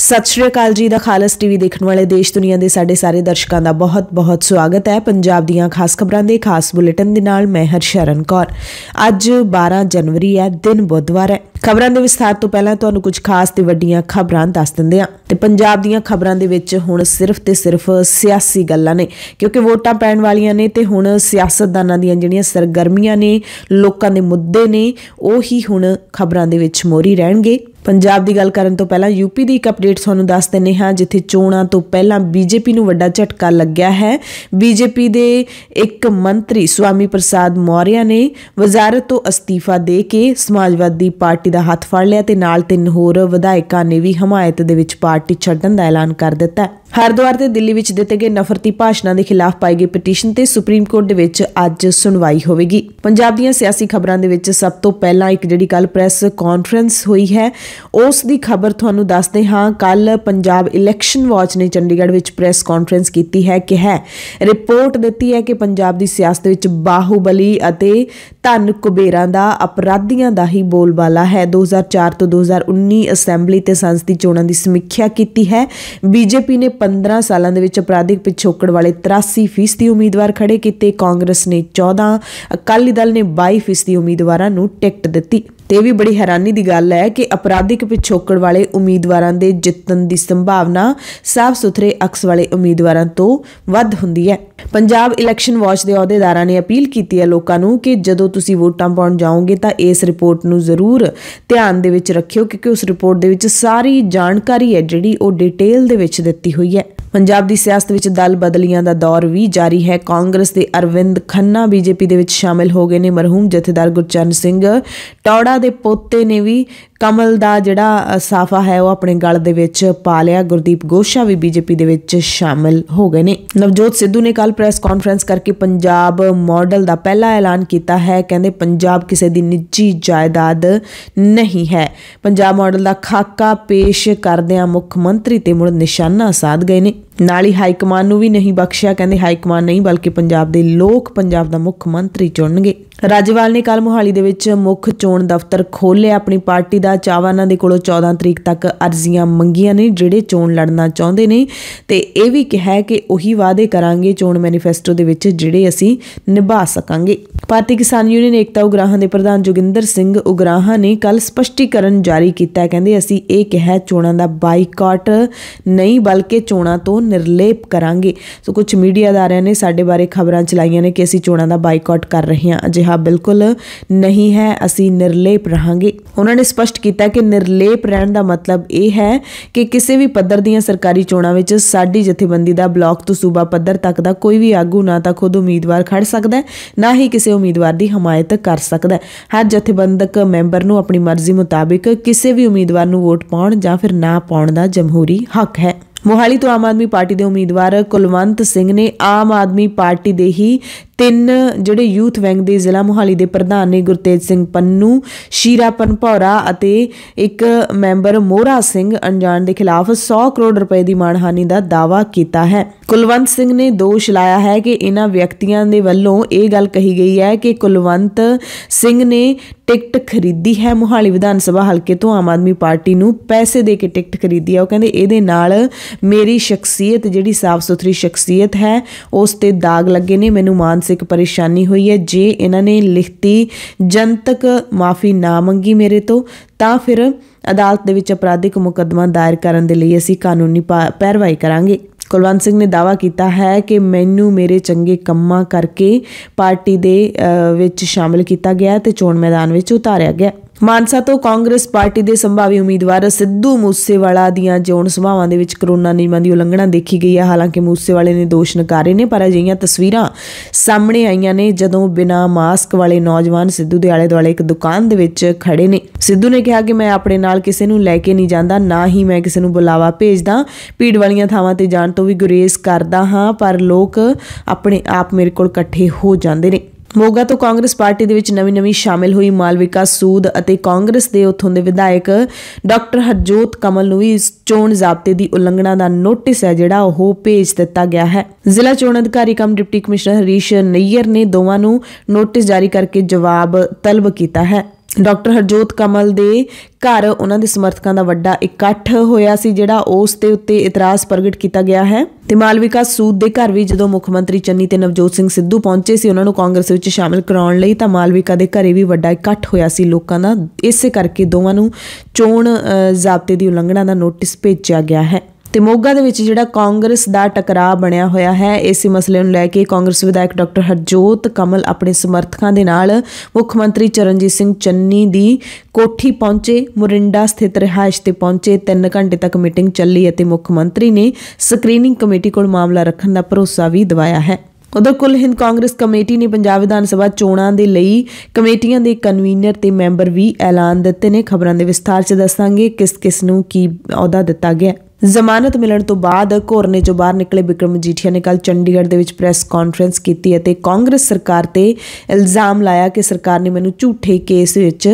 सत श्री अकाल जी दा खालस टीवी देखने वाले देश दुनिया के साडे सारे दर्शकों का बहुत बहुत स्वागत है। पंजाब दीयां खास खबरां दे खास बुलेटिन दे नाल मैं हरशरण कौर। अज 12 जनवरी है, दिन बुधवार है। खबरां दे विस्तार तो पहलां तुहानूं कुछ खास ते वड्डियां खबरां दस दिंदे हां ते पंजाब दीयां खबरां दे विच हुण सिर्फ ते सिर्फ सियासी गल्लां ने, क्योंकि वोटां पैण वालियां ने ते हुण सियासतदानां दीयां जिहड़ियां सरगर्मियां ने, लोकां दे मुद्दे ने, ओही हुण खबरां दे विच मोहरी रहणगे। पंजाब की गल करन तो पहला यूपी की एक अपडेट तुहानूं दस दिंदे हां, जिथे चोणां तो पहला बीजेपी नूं वड्डा झटका लग्या है। बीजेपी के एक मंत्री स्वामी प्रसाद मौर्य ने वजारत तो अस्तीफा दे के समाजवादी पार्टी का हथ फड़ लिया ते नाल 3 होर विधायकों ने भी हमायत दे विच पार्टी छड्डण दा ऐलान कर दिता। हरिद्वार ते दिल्ली विच दिते गए नफरती भाषणां दे खिलाफ पाई गई पटीशन ते सुप्रीम कोर्ट दे विच अज सुनवाई होवेगी। पंजाब दीयां सियासी खबरां दे विच सब तो पहला एक जिहड़ी कल प्रैस कॉन्फ्रेंस हुई है, उस दी खबर तुहानूं दसदे हां। कल पंजाब इलैक्शन वॉच ने चंडीगढ़ विच प्रैस कॉन्फ्रेंस कीती है कि रिपोर्ट दित्ती है कि पंजाब दी सियासत विच बाहुबली अते धन कुबेरां दा अपराधियां दा ही बोलबाला है। 2004 तो 2019 असैंबली ते संसदी चोणां दी समीक्षा कीती है। बीजेपी ने 15 सालों के विच अपराधिक पिछोकड़ वाले 83% उम्मीदवार खड़े किए। कांग्रेस ने 14, अकाली दल ने 22% उम्मीदवारों नूं टिकट दित्ती। ते भी बड़ी हैरानी की गल है कि अपराधिक पिछोकड़ वाले उम्मीदवारों के जितन की संभावना साफ सुथरे अक्स वाले उम्मीदवारों तो वध हुंदी है। पंजाब इलैक्शन वॉच के अहुदेदारां ने अपील की है लोगों नूं कि जदों तुसीं वोटां पाउण जाओगे तो इस रिपोर्ट नूं जरूर ध्यान दे विच रखियो, क्योंकि उस रिपोर्ट दे विच सारी जानकारी है जिहड़ी वो डिटेल दे विच दित्ती हुई है। पंजाब की सियासत विच दल बदलियां दा दौर भी जारी है। कांग्रेस के अरविंद खन्ना बीजेपी दे विच शामिल हो गए ने। मरहूम जथेदार गुरचरण सिंह टौड़ा दे पोते ने भी कमल दा जिहड़ा साफा है वो अपने गल दे विच पा लिया। गुरदीप गोशा भी बीजेपी दे विच शामिल हो गए ने। नवजोत सिद्धू ने कल प्रेस कॉन्फ्रेंस करके पंजाब मॉडल का पहला ऐलान किया है। कहते पंजाब किसी की निजी जायदाद नहीं है। पंजाब मॉडल का खाका पेश करदियां मुख मंत्री ते मुड़ निशाना साध गए ने। नाल ही हाईकमान नूं भी नहीं बख्शिया। कहते हाईकमान नहीं बल्कि पंजाब के लोग पंजाब का मुख मंत्री चुनणगे। राज्यपाल ने कल मोहाली दे विच मुख चोण दफ्तर खोलिया। अपनी पार्टी का चाहवानां दे कोलों 14 तरीक तक अर्जियां मंगियां ने जिहड़े चोण लड़ना चाहुंदे ने, ते इह भी कहा कि उही वादे करांगे चोण मैनीफेस्टो दे विच जिहड़े असीं निभा सकांगे। भारतीय किसान यूनियन एकता उगराहां दे प्रधान जोगिंदर सिंह उगराहां ने कल स्पष्टीकरण जारी किया। कहंदे असीं इह कहा चोणां दा बाईकाट नहीं बल्कि चोणां तो निर्लेप करांगे। सो कुछ मीडिया अदारियां ने साडे बारे खबरां चलाईयां ने कि असीं चोणां दा बाईकाट कर रहे हां। अजिहा बिल्कुल नहीं है, असीं निर्लेप रहांगे। उन्होंने स्पष्ट किया कि निर्लेप रहण दा मतलब यह है कि किसी भी पद्धर दीयां सरकारी चोणां विच साडी जथेबंदी दा ब्लॉक तो सूबा पद्धर तक दा कोई भी आगू ना तां खुद उम्मीदवार खड़ सकदा है, ना ही किसी उम्मीदवार की हमायत कर सकदा है। हर जथेबंदक मैंबर नूं अपनी मर्जी मुताबिक किसी भी उम्मीदवार नूं वोट पाउण जां फिर ना पाउण दा जमहूरी हक है। मोहाली तो आम आदमी पार्टी के उम्मीदवार कुलवंत सिंह ने आम आदमी पार्टी के ही 3 जिहड़े यूथ विंग के जिला मोहाली के प्रधान ने गुरतेज सिंह पन्नू, शीरा पनभौरा अते एक मैंबर मोहरा सिंह अनजान के खिलाफ 100 करोड़ रुपए की मानहानि का दावा किया है। कुलवंत सिंह ने दोष लाया है कि इन्हां व्यक्तियों के वल्लों ये गल कही गई है कि कुलवंत सिंह ने टिकट खरीदी है। मोहाली विधान सभा हल्के तो आम आदमी पार्टी नूं पैसे दे के टिकट खरीदी है। वो कहंदे इहदे नाल मेरी शख्सियत जिहड़ी साफ सुथरी शख्सियत है उस ते दाग लगे ने, मैनूं मानसिक परेशानी हुई है। जे इन्हां ने लिखती जनतक माफ़ी ना मंगी मेरे तो तां फिर अदालत दे विच अपराधिक मुकदमा दायर करन दे लई असीं कानूनी पैरवाई करांगे। कुलवंत सिंह ने दावा किया है कि मैनू मेरे चंगे कम्मां करके पार्टी दे विच शामिल किया गया ते चोण मैदान विच उतारिया गया। मानसा तो कांग्रेस पार्टी के संभावी उम्मीदवार सिद्धू मूसेवाला दीयां चोण सभावां दे विच करोना नियमां दी उलंघना देखी गई है। हालांकि मूसेवाले ने दोष नकारे ने, पर अजिहियां तस्वीरां सामने आईयां ने जदों बिना मास्क वाले नौजवान सिद्धू दे आले दुआले एक दुकान दे विच खड़े ने। सिद्धू ने कहा कि मैं अपने नाल किसी नूं लैके नहीं जांदा, ना ही मैं किसी नूं बुलावा भेजदा, भीड़ वालियां थावां ते जाण तो भी गुरेज करदा हां, पर लोग अपने आप मेरे कोल इकट्ठे हो जांदे ने। मोगा तो कांग्रेस पार्टी दे विच नवीं शामिल हुई मालविका सूद अते कांग्रेस के उत्थों के विधायक डॉक्टर हरजोत कमल नूं भी चोण जाब्ते की उलंघना का नोटिस है जिहड़ा ओह भेज दिता गया है। जिला चोण अधिकारी cum deputy commissioner Harish Nayyar ने दोवां नूं नोटिस जारी करके जवाब तलब किया है। ਡਾਕਟਰ ਹਰਜੋਤ ਕਮਲ ਦੇ ਘਰ ਉਹਨਾਂ ਦੇ ਸਮਰਥਕਾਂ ਦਾ ਵੱਡਾ ਇਕੱਠ ਹੋਇਆ ਸੀ, ਜਿਹੜਾ ਉਸ ਦੇ ਉੱਤੇ ਇਤਰਾਜ਼ ਪ੍ਰਗਟ ਕੀਤਾ ਗਿਆ ਹੈ। ਤੇ ਮਾਲਵਿਕਾ ਸੂਦ ਦੇ ਘਰ ਵੀ ਜਦੋਂ ਮੁੱਖ ਮੰਤਰੀ ਚੰਨੀ ਤੇ ਨਵਜੋਤ ਸਿੰਘ ਸਿੱਧੂ ਪਹੁੰਚੇ ਸੀ ਉਹਨਾਂ ਨੂੰ ਕਾਂਗਰਸ ਵਿੱਚ ਸ਼ਾਮਿਲ ਕਰਾਉਣ ਲਈ, ਤਾਂ ਮਾਲਵਿਕਾ ਦੇ ਘਰੇ ਵੀ ਵੱਡਾ ਇਕੱਠ ਹੋਇਆ ਸੀ ਲੋਕਾਂ ਦਾ। ਇਸੇ ਕਰਕੇ ਦੋਵਾਂ ਨੂੰ ਚੋਣ ਜ਼ਾਬਤੇ ਦੀ ਉਲੰਘਣਾ ਦਾ ਨੋਟਿਸ ਭੇਜਿਆ ਗਿਆ ਹੈ। ਤੇ ਮੋਗਾ ਦੇ ਵਿੱਚ ਜਿਹੜਾ ਕਾਂਗਰਸ ਦਾ ਟਕਰਾਅ ਬਣਿਆ ਹੋਇਆ ਹੈ, ਇਸੇ ਮਸਲੇ ਨੂੰ ਲੈ ਕੇ ਕਾਂਗਰਸ ਵਿਧਾਇਕ ਡਾਕਟਰ ਹਰਜੋਤ ਕਮਲ ਆਪਣੇ ਸਮਰਥਕਾਂ ਦੇ ਨਾਲ ਮੁੱਖ ਮੰਤਰੀ ਚਰਨਜੀਤ ਸਿੰਘ ਚੰਨੀ ਦੀ ਕੋਠੀ ਪਹੁੰਚੇ। ਮੋਰਿੰਡਾ ਸਥਿਤ ਰਿਹਾਇਸ਼ ਤੇ ਪਹੁੰਚੇ। 3 ਘੰਟੇ ਤੱਕ ਮੀਟਿੰਗ ਚੱਲੀ ਅਤੇ ਮੁੱਖ ਮੰਤਰੀ ਨੇ ਸਕਰੀਨਿੰਗ ਕਮੇਟੀ ਕੋਲ ਮਾਮਲਾ ਰੱਖਣ ਦਾ ਭਰੋਸਾ ਵੀ ਦਿਵਾਇਆ ਹੈ। ਉਧਰ ਕੁੱਲ ਹਿੰਦ ਕਾਂਗਰਸ ਕਮੇਟੀ ਨੇ ਪੰਜਾਬ ਵਿਧਾਨ ਸਭਾ ਚੋਣਾਂ ਦੇ ਲਈ ਕਮੇਟੀਆਂ ਦੇ ਕਨਵੀਨਰ ਤੇ ਮੈਂਬਰ ਵੀ ਐਲਾਨ ਦਿੱਤੇ ਨੇ। ਖਬਰਾਂ ਦੇ ਵਿਸਥਾਰ 'ਚ ਦੱਸਾਂਗੇ ਕਿਸ ਨੂੰ ਕੀ ਅਹੁਦਾ ਦਿੱਤਾ ਗਿਆ। ਜ਼ਮਾਨਤ ਮਿਲਣ ਤੋਂ ਬਾਅਦ ਘੋਰਨੇ 'ਚੋਂ ਬਾਹਰ ਨਿਕਲੇ ਬਿਕਰਮ ਮਜੀਠੀਆ ਨੇ ਕੱਲ੍ਹ ਚੰਡੀਗੜ੍ਹ ਦੇ ਵਿੱਚ ਪ੍ਰੈਸ ਕਾਨਫਰੰਸ ਕੀਤੀ ਅਤੇ ਕਾਂਗਰਸ ਸਰਕਾਰ ਤੇ ਇਲਜ਼ਾਮ ਲਾਇਆ ਕਿ ਸਰਕਾਰ ਨੇ ਮੈਨੂੰ ਝੂਠੇ ਕੇਸ ਵਿੱਚ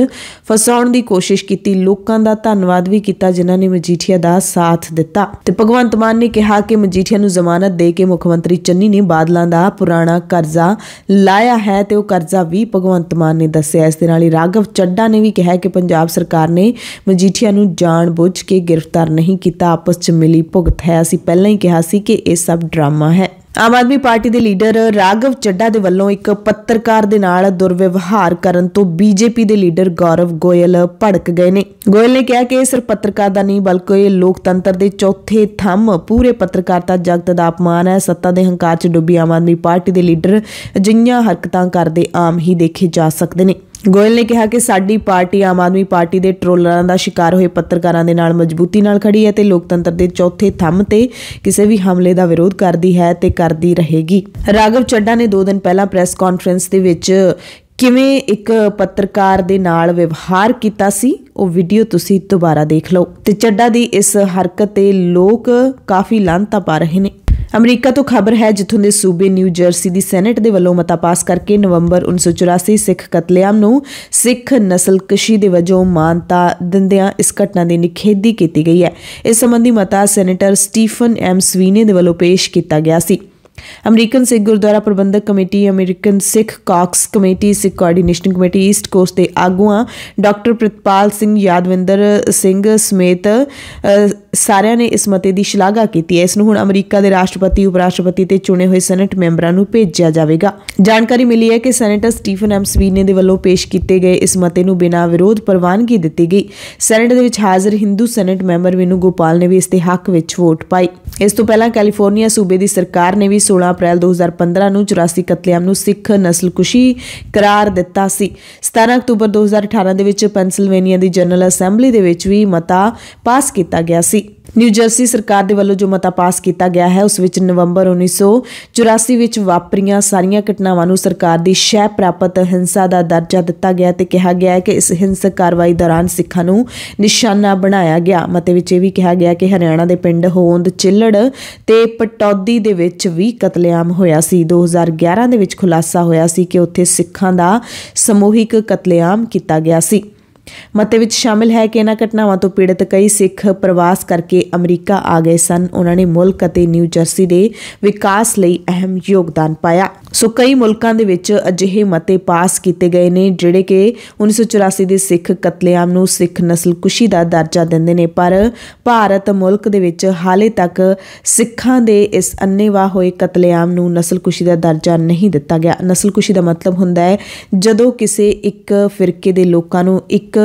ਫਸਾਉਣ ਦੀ ਕੋਸ਼ਿਸ਼ ਕੀਤੀ। ਲੋਕਾਂ ਦਾ ਧੰਨਵਾਦ ਵੀ ਕੀਤਾ ਜਿਨ੍ਹਾਂ ਨੇ ਮਜੀਠੀਆ ਦਾ ਸਾਥ ਦਿੱਤਾ। ਤੇ ਭਗਵੰਤ ਮਾਨ ਨੇ ਕਿਹਾ ਕਿ ਮਜੀਠੀਆ ਨੂੰ ਜ਼ਮਾਨਤ ਦੇ ਕੇ ਮੁੱਖ ਮੰਤਰੀ ਚੰਨੀ ਨੇ ਬਾਦਲਾਂ ਦਾ ਪੁਰਾਣਾ ਕਰਜ਼ਾ ਲਾਇਆ ਹੈ ਤੇ ਉਹ ਕਰਜ਼ਾ ਵੀ ਭਗਵੰਤ ਮਾਨ ਨੇ ਦੱਸਿਆ। ਇਸ ਦੇ ਨਾਲ ਹੀ ਰਾਘਵ ਚੱਡਾ ਨੇ ਵੀ ਕਿਹਾ ਕਿ ਪੰਜਾਬ ਸਰਕਾਰ ਨੇ ਮਜੀਠੀਆ ਨੂੰ ਜਾਣ ਬੁੱਝ ਕੇ ਗ੍ਰਿਫਤਾਰ ਨਹੀਂ ਕੀਤਾ, ਆਪਸ 'ਚ ਮਿਲੀ ਭੁਗਤ ਹੈ। ਅਸੀਂ ਪਹਿਲਾਂ ਹੀ ਕਿਹਾ ਸੀ ਕਿ ਇਹ ਸਭ ਡਰਾਮਾ ਹੈ। ਆਮ ਆਦਮੀ ਪਾਰਟੀ ਦੇ ਲੀਡਰ ਰਾਘਵ ਚੱਡਾ ਦੇ ਵੱਲੋਂ ਇੱਕ ਪੱਤਰਕਾਰ ਦੇ ਨਾਲ ਦੁਰਵਿਵਹਾਰ ਕਰਨ ਤੋਂ ਬੀਜੇਪੀ ਦੇ ਲੀਡਰ ਗੌਰਵ ਗੋਇਲ ਭੜਕ ਗਏ ਨੇ। ਗੋਇਲ ਨੇ ਕਿਹਾ ਕਿ ਇਹ ਸਿਰਫ ਪੱਤਰਕਾਰ ਦਾ ਨਹੀਂ ਬਲਕਿ ਇਹ ਲੋਕਤੰਤਰ ਦੇ ਚੌਥੇ ਥੰਮ ਪੂਰੇ ਪੱਤਰਕਾਰਤਾ ਜਗਤ ਦਾ ਅਪਮਾਨ ਹੈ। ਸੱਤਾ ਦੇ ਹੰਕਾਰ 'ਚ ਡੁੱਬੀ ਆਮ ਆਦਮੀ ਪਾਰਟੀ ਦੇ ਲੀਡਰ ਅਜਿਹੀਆਂ ਹਰਕਤਾਂ ਕਰਦੇ ਆਮ ਹੀ ਦੇਖੇ ਜਾ ਸਕਦੇ ਨੇ। ਗੋਇਲ ਨੇ ਕਿਹਾ ਕਿ ਸਾਡੀ ਪਾਰਟੀ ਆਮ ਆਦਮੀ ਪਾਰਟੀ ਦੇ ਟਰੋਲਰਾਂ ਦਾ ਸ਼ਿਕਾਰ ਹੋਏ ਪੱਤਰਕਾਰਾਂ ਦੇ ਨਾਲ ਮਜ਼ਬੂਤੀ ਨਾਲ ਖੜੀ ਹੈ ਤੇ ਲੋਕਤੰਤਰ ਦੇ ਚੌਥੇ ਥੰਮ ਤੇ ਕਿਸੇ ਵੀ ਹਮਲੇ ਦਾ ਵਿਰੋਧ ਕਰਦੀ ਹੈ ਤੇ ਕਰਦੀ ਰਹੇਗੀ। ਰਾਘਵ ਚੱਡਾ ਨੇ 2 ਦਿਨ ਪਹਿਲਾਂ ਪ੍ਰੈਸ ਕਾਨਫਰੰਸ ਦੇ ਵਿੱਚ ਕਿਵੇਂ ਇੱਕ ਪੱਤਰਕਾਰ ਦੇ ਨਾਲ ਵਿਵਹਾਰ ਕੀਤਾ ਸੀ, ਉਹ ਵੀਡੀਓ ਤੁਸੀਂ ਦੁਬਾਰਾ ਦੇਖ ਲਓ। ਤੇ ਚੱਡਾ ਦੀ ਇਸ ਹਰਕਤ ਤੇ ਲੋਕ ਕਾਫੀ ਲਾਹਨਤਾਂ ਪਾ ਰਹੇ ਨੇ। ਅਮਰੀਕਾ ਤੋਂ ਖਬਰ ਹੈ ਜਿੱਥੋਂ ਦੇ ਸੂਬੇ ਨਿਊ ਜਰਸੀ ਦੀ ਸੈਨੇਟ ਦੇ ਵੱਲੋਂ ਮਤਾ ਪਾਸ ਕਰਕੇ ਨਵੰਬਰ 1984 ਸਿੱਖ ਕਤਲੇਆਮ ਨੂੰ ਸਿੱਖ ਨਸਲਕੁਸ਼ੀ ਦੇ ਵਜੋਂ ਮਾਨਤਾ ਦਿੰਦਿਆਂ ਇਸ ਘਟਨਾ ਦੀ ਨਿਖੇਧੀ ਕੀਤੀ ਗਈ ਹੈ। ਇਸ ਸੰਬੰਧੀ ਮਤਾ ਸੈਨੇਟਰ ਸਟੀਫਨ ਐਮ ਸਵੀਨੇ ਦੇ ਵੱਲੋਂ ਪੇਸ਼ ਕੀਤਾ ਗਿਆ ਸੀ। ਅਮਰੀਕਨ ਸਿੱਖ ਗੁਰਦੁਆਰਾ ਪ੍ਰਬੰਧਕ ਕਮੇਟੀ, ਅਮਰੀਕਨ ਸਿੱਖ ਕਾਕਸ ਕਮੇਟੀ, ਸਿੱਖ ਕੋਆਰਡੀਨੇਸ਼ਨ ਕਮੇਟੀ, ਈਸਟ ਕੋਸਟ ਦੇ ਆਗੂਆਂ ਡਾਕਟਰ ਪ੍ਰਿਤਪਾਲ ਸਿੰਘ, ਯਾਦਵਿੰਦਰ ਸਿੰਘ ਸਮੇਤ ਸਾਰਿਆਂ ਨੇ ਇਸ ਮਤੇ ਦੀ ਸ਼ਲਾਘਾ ਕੀਤੀ ਹੈ। ਇਸ ਨੂੰ ਹੁਣ ਅਮਰੀਕਾ ਦੇ ਰਾਸ਼ਟਰਪਤੀ, ਉਪ ਰਾਸ਼ਟਰਪਤੀ ਤੇ ਚੁਣੇ ਹੋਏ ਸੈਨੇਟ ਮੈਂਬਰਾਂ ਨੂੰ ਭੇਜਿਆ ਜਾਵੇਗਾ। ਜਾਣਕਾਰੀ ਮਿਲੀ ਹੈ ਕਿ ਸੈਨੇਟਰ ਸਟੀਫਨ ਐਮ ਸਵੀਨੇ ਦੇ ਵੱਲੋਂ ਪੇਸ਼ ਕੀਤੇ ਗਏ ਇਸ ਮਤੇ ਨੂੰ ਬਿਨਾਂ ਵਿਰੋਧ ਪ੍ਰਵਾਨਗੀ ਦਿੱਤੀ ਗਈ। ਸੈਨੇਟ ਦੇ ਵਿੱਚ ਹਾਜ਼ਰ ਹਿੰਦੂ ਸੈਨੇਟ ਮੈਂਬਰ ਵਿਨੂ ਗੋਪਾਲ ਨੇ ਵੀ ਇਸ ਦੇ ਹੱਕ ਵਿੱਚ ਵੋਟ ਪਾਈ। ਇਸ ਤੋਂ ਪਹਿਲਾਂ ਕੈਲੀਫੋਰਨੀਆ ਸੂਬੇ ਦੀ ਸਰਕਾਰ ਨੇ ਵੀ 16 ਅਪ੍ਰੈਲ 2015 ਨੂੰ 84 ਕਤਲੇਆਮ ਨੂੰ ਸਿੱਖ ਨਸਲਕੁਸ਼ੀ ਕਰਾਰ ਦਿੱਤਾ ਸੀ। 17 ਅਕਤੂਬਰ 2018 ਦੇ ਵਿੱਚ ਪੈਨਸਿਲਵੇਨੀਆ ਦੀ ਜਨਰਲ ਅਸੈਂਬਲੀ ਦੇ ਵਿੱਚ ਵੀ ਮਤਾ ਪਾਸ ਕੀਤਾ ਗਿਆ ਸੀ। ਨਿਊ ਜਰਸੀ ਸਰਕਾਰ ਦੇ ਵੱਲੋਂ ਜੋ ਮਤਾ ਪਾਸ ਕੀਤਾ ਗਿਆ ਹੈ ਉਸ ਵਿੱਚ ਨਵੰਬਰ 1984 ਵਿੱਚ ਵਾਪਰੀਆਂ ਸਾਰੀਆਂ ਘਟਨਾਵਾਂ ਨੂੰ ਸਰਕਾਰ ਦੀ ਸ਼ੈ ਪ੍ਰਾਪਤ ਹਿੰਸਾ ਦਾ ਦਰਜਾ ਦਿੱਤਾ ਗਿਆ ਤੇ ਕਿਹਾ ਗਿਆ ਹੈ ਕਿ ਇਸ ਹਿੰਸਕ ਕਾਰਵਾਈ ਦੌਰਾਨ ਸਿੱਖਾਂ ਨੂੰ ਨਿਸ਼ਾਨਾ ਬਣਾਇਆ ਗਿਆ। ਮਤੇ ਵਿੱਚ ਇਹ ਵੀ ਕਿਹਾ ਗਿਆ ਕਿ ਹਰਿਆਣਾ ਦੇ ਪਿੰਡ ਹੋਂਦ, ਚਿੱਲੜ ਤੇ ਪਟੌਦੀ ਦੇ ਵਿੱਚ ਵੀ ਕਤਲੇਆਮ ਹੋਇਆ ਸੀ। 2011 ਦੇ ਵਿੱਚ ਖੁਲਾਸਾ ਹੋਇਆ ਸੀ ਕਿ ਉੱਥੇ ਸਿੱਖਾਂ ਦਾ ਸਮੂਹਿਕ ਕਤਲੇਆਮ ਕੀਤਾ ਗਿਆ ਸੀ। ਮਤੇ ਵਿੱਚ ਸ਼ਾਮਿਲ ਹੈ ਕਿ ਇਹਨਾਂ ਘਟਨਾਵਾਂ ਤੋਂ ਪੀੜਤ ਕਈ ਸਿੱਖ ਪ੍ਰਵਾਸ ਕਰਕੇ ਅਮਰੀਕਾ ਆ ਗਏ ਸਨ। ਉਹਨਾਂ ਨੇ ਮੁਲਕ ਅਤੇ ਨਿਊ ਜਰਸੀ ਦੇ ਵਿਕਾਸ ਲਈ ਅਹਿਮ ਯੋਗਦਾਨ ਪਾਇਆ। ਸੋ ਕਈ ਮੁਲਕਾਂ ਦੇ ਵਿੱਚ ਅਜਿਹੇ ਮਤੇ ਪਾਸ ਕੀਤੇ ਗਏ ਨੇ ਜਿਹੜੇ ਕਿ 1984 ਦੇ ਸਿੱਖ ਕਤਲੇਆਮ ਨੂੰ ਸਿੱਖ ਨਸਲਕੁਸ਼ੀ ਦਾ ਦਰਜਾ ਦਿੰਦੇ ਨੇ, ਪਰ ਭਾਰਤ ਮੁਲਕ ਦੇ ਵਿੱਚ ਹਾਲੇ ਤੱਕ ਸਿੱਖਾਂ ਦੇ ਇਸ ਅੰਨ੍ਹੇਵਾਹ ਹੋਏ ਕਤਲੇਆਮ ਨੂੰ ਨਸਲਕੁਸ਼ੀ ਦਾ ਦਰਜਾ ਨਹੀਂ ਦਿੱਤਾ ਗਿਆ। ਨਸਲਕੁਸ਼ੀ ਦਾ ਮਤਲਬ ਹੁੰਦਾ ਹੈ ਜਦੋਂ ਕਿਸੇ ਇੱਕ ਫਿਰਕੇ ਦੇ ਲੋਕਾਂ ਨੂੰ, ਇੱਕ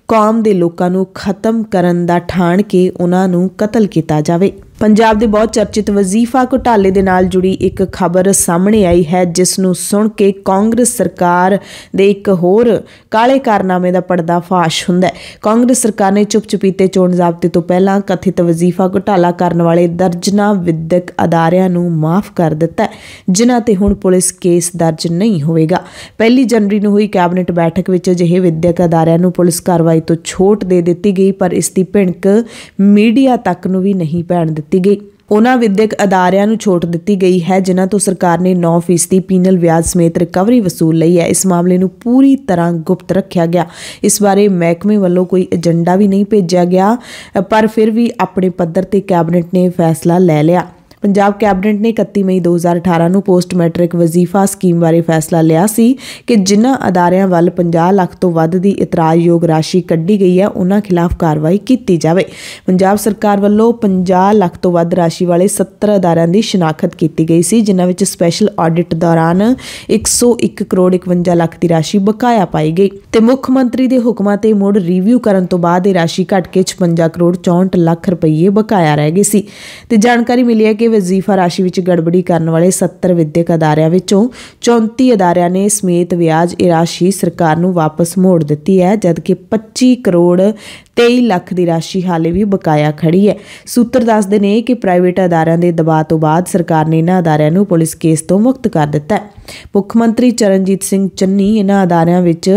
ਕੌਮ ਦੇ ਲੋਕਾਂ ਨੂੰ ਖਤਮ ਕਰਨ ਦਾ ਠਾਣ ਕੇ ਉਹਨਾਂ ਨੂੰ ਕਤਲ ਕੀਤਾ ਜਾਵੇ। ਪੰਜਾਬ ਦੇ ਬਹੁਤ ਚਰਚਿਤ ਵਜ਼ੀਫਾ ਘੁਟਾਲੇ ਦੇ ਨਾਲ ਜੁੜੀ ਇੱਕ ਖਬਰ ਸਾਹਮਣੇ ਆਈ ਹੈ ਜਿਸ ਨੂੰ ਸੁਣ ਕੇ ਕਾਂਗਰਸ ਸਰਕਾਰ ਦੇ ਇੱਕ ਹੋਰ ਕਾਲੇ ਕਾਰਨਾਮੇ ਦਾ ਪਰਦਾਫਾਸ਼ ਹੁੰਦਾ ਹੈ। ਕਾਂਗਰਸ ਸਰਕਾਰ ਨੇ ਚੁੱਪ-ਚੁਪੀਤੇ ਚੋਣ ਜ਼ਾਬਤੇ ਤੋਂ ਪਹਿਲਾਂ ਕਥਿਤ ਵਜ਼ੀਫਾ ਘੁਟਾਲਾ ਕਰਨ ਵਾਲੇ ਦਰਜਨਾਂ ਵਿਦਿਅਕ ਅਦਾਰਿਆਂ ਨੂੰ ਮਾਫ ਕਰ ਦਿੱਤਾ ਹੈ ਜਿਨ੍ਹਾਂ ਤੇ ਹੁਣ ਪੁਲਿਸ ਕੇਸ ਦਰਜ ਨਹੀਂ ਹੋਵੇਗਾ। 1 ਜਨਵਰੀ ਨੂੰ ਹੋਈ ਕੈਬਨਿਟ ਬੈਠਕ ਵਿੱਚ ਅਜਿਹੇ ਵਿਦਿਅਕ ਅਦਾਰਿਆਂ ਨੂੰ ਪੁਲਿਸ ਕਾਰਵਾਈ ਤੋਂ ਛੋਟ ਦੇ ਦਿੱਤੀ ਗਈ, ਪਰ ਇਸ ਦੀ ਭਿਣਕ ਮੀਡੀਆ ਤੱਕ ਨੂੰ ਵੀ ਨਹੀਂ ਪੈਣ ਦਿੱਤੀ ਗਈ। ਉਹਨਾਂ ਵਿਦਿਅਕ ਅਦਾਰਿਆਂ ਨੂੰ ਛੋਟ ਦਿੱਤੀ ਗਈ ਹੈ ਜਿਨ੍ਹਾਂ ਤੋਂ ਸਰਕਾਰ ਨੇ 9% ਪੀਨਲ ਵਿਆਜ ਸਮੇਤ ਰਿਕਵਰੀ ਵਸੂਲ ਲਈ ਹੈ। ਇਸ ਮਾਮਲੇ ਨੂੰ ਪੂਰੀ ਤਰ੍ਹਾਂ ਗੁਪਤ ਰੱਖਿਆ ਗਿਆ। ਇਸ ਬਾਰੇ ਮਹਿਕਮੇ ਵੱਲੋਂ ਕੋਈ ਏਜੰਡਾ ਵੀ ਨਹੀਂ ਭੇਜਿਆ ਗਿਆ, ਪਰ ਫਿਰ ਵੀ ਆਪਣੇ ਪੱਧਰ ਤੇ ਕੈਬਨਿਟ ਨੇ ਫੈਸਲਾ ਲੈ ਲਿਆ। ਪੰਜਾਬ ਕੈਬਨਿਟ ਨੇ 31 ਮਈ 2018 ਨੂੰ ਪੋਸਟ ਮੈਟ੍ਰਿਕ ਵਜ਼ੀਫਾ ਸਕੀਮ ਬਾਰੇ ਫੈਸਲਾ ਲਿਆ ਸੀ ਕਿ ਜਿਨ੍ਹਾਂ ਅਦਾਰਿਆਂ ਵੱਲ 50 ਲੱਖ ਤੋਂ ਵੱਧ ਦੀ ਇਤਰਾਜ਼ਯੋਗ ਰਾਸ਼ੀ ਕੱਢੀ ਗਈ ਹੈ ਉਹਨਾਂ ਖਿਲਾਫ ਕਾਰਵਾਈ ਕੀਤੀ ਜਾਵੇ। ਪੰਜਾਬ ਸਰਕਾਰ ਵੱਲੋਂ 50 ਲੱਖ ਤੋਂ ਵੱਧ ਰਾਸ਼ੀ ਵਾਲੇ 70 ਅਦਾਰਿਆਂ ਦੀ ਸ਼ਨਾਖਤ ਕੀਤੀ ਗਈ ਸੀ, ਜਿਨ੍ਹਾਂ ਵਿੱਚ ਸਪੈਸ਼ਲ ਆਡਿਟ ਦੌਰਾਨ 101 ਕਰੋੜ 51 ਲੱਖ ਦੀ ਰਾਸ਼ੀ ਬਕਾਇਆ ਪਾਈ ਗਈ ਤੇ ਮੁੱਖ ਮੰਤਰੀ ਦੇ ਹੁਕਮਾਂ ਤੇ ਮੁੜ ਰਿਵਿਊ ਕਰਨ ਤੋਂ ਬਾਅਦ ਇਹ ਰਾਸ਼ੀ ਘਟ ਕੇ 56 ਕਰੋੜ 64 ਲੱਖ ਰੁਪਏ ਬਕਾਇਆ ਰਹਿ ਗਈ ਸੀ ਤੇ ਜਾਣਕਾਰੀ ਮਿਲੀ ਹੈ ਕਿ ਵਜ਼ੀਫਾ ਰਾਸ਼ੀ ਵਿੱਚ ਗੜਬੜੀ ਕਰਨ ਵਾਲੇ 70 ਵਿਦਿਅਕ ਅਦਾਰਿਆਂ ਵਿੱਚੋਂ 34 ਅਦਾਰਿਆਂ ਨੇ ਸਮੇਤ ਵਿਆਜ ਇਹ ਰਾਸ਼ੀ ਸਰਕਾਰ ਨੂੰ ਵਾਪਸ ਮੋੜ ਦਿੱਤੀ ਹੈ, ਜਦਕਿ 25 ਕਰੋੜ 23 ਲੱਖ ਦੀ ਰਾਸ਼ੀ ਹਾਲੇ ਵੀ ਬਕਾਇਆ ਖੜੀ ਹੈ। ਸੂਤਰ ਦੱਸਦੇ ਨੇ ਕਿ ਪ੍ਰਾਈਵੇਟ ਅਦਾਰਿਆਂ ਦੇ ਦਬਾਅ ਤੋਂ ਬਾਅਦ ਸਰਕਾਰ ਨੇ ਇਹਨਾਂ ਅਦਾਰਿਆਂ ਨੂੰ ਪੁਲਿਸ ਕੇਸ ਤੋਂ ਮੁਕਤ ਕਰ ਦਿੱਤਾ ਹੈ। ਮੁੱਖ ਮੰਤਰੀ ਚਰਨਜੀਤ ਸਿੰਘ ਚੰਨੀ ਇਹਨਾਂ ਅਦਾਰਿਆਂ ਵਿੱਚ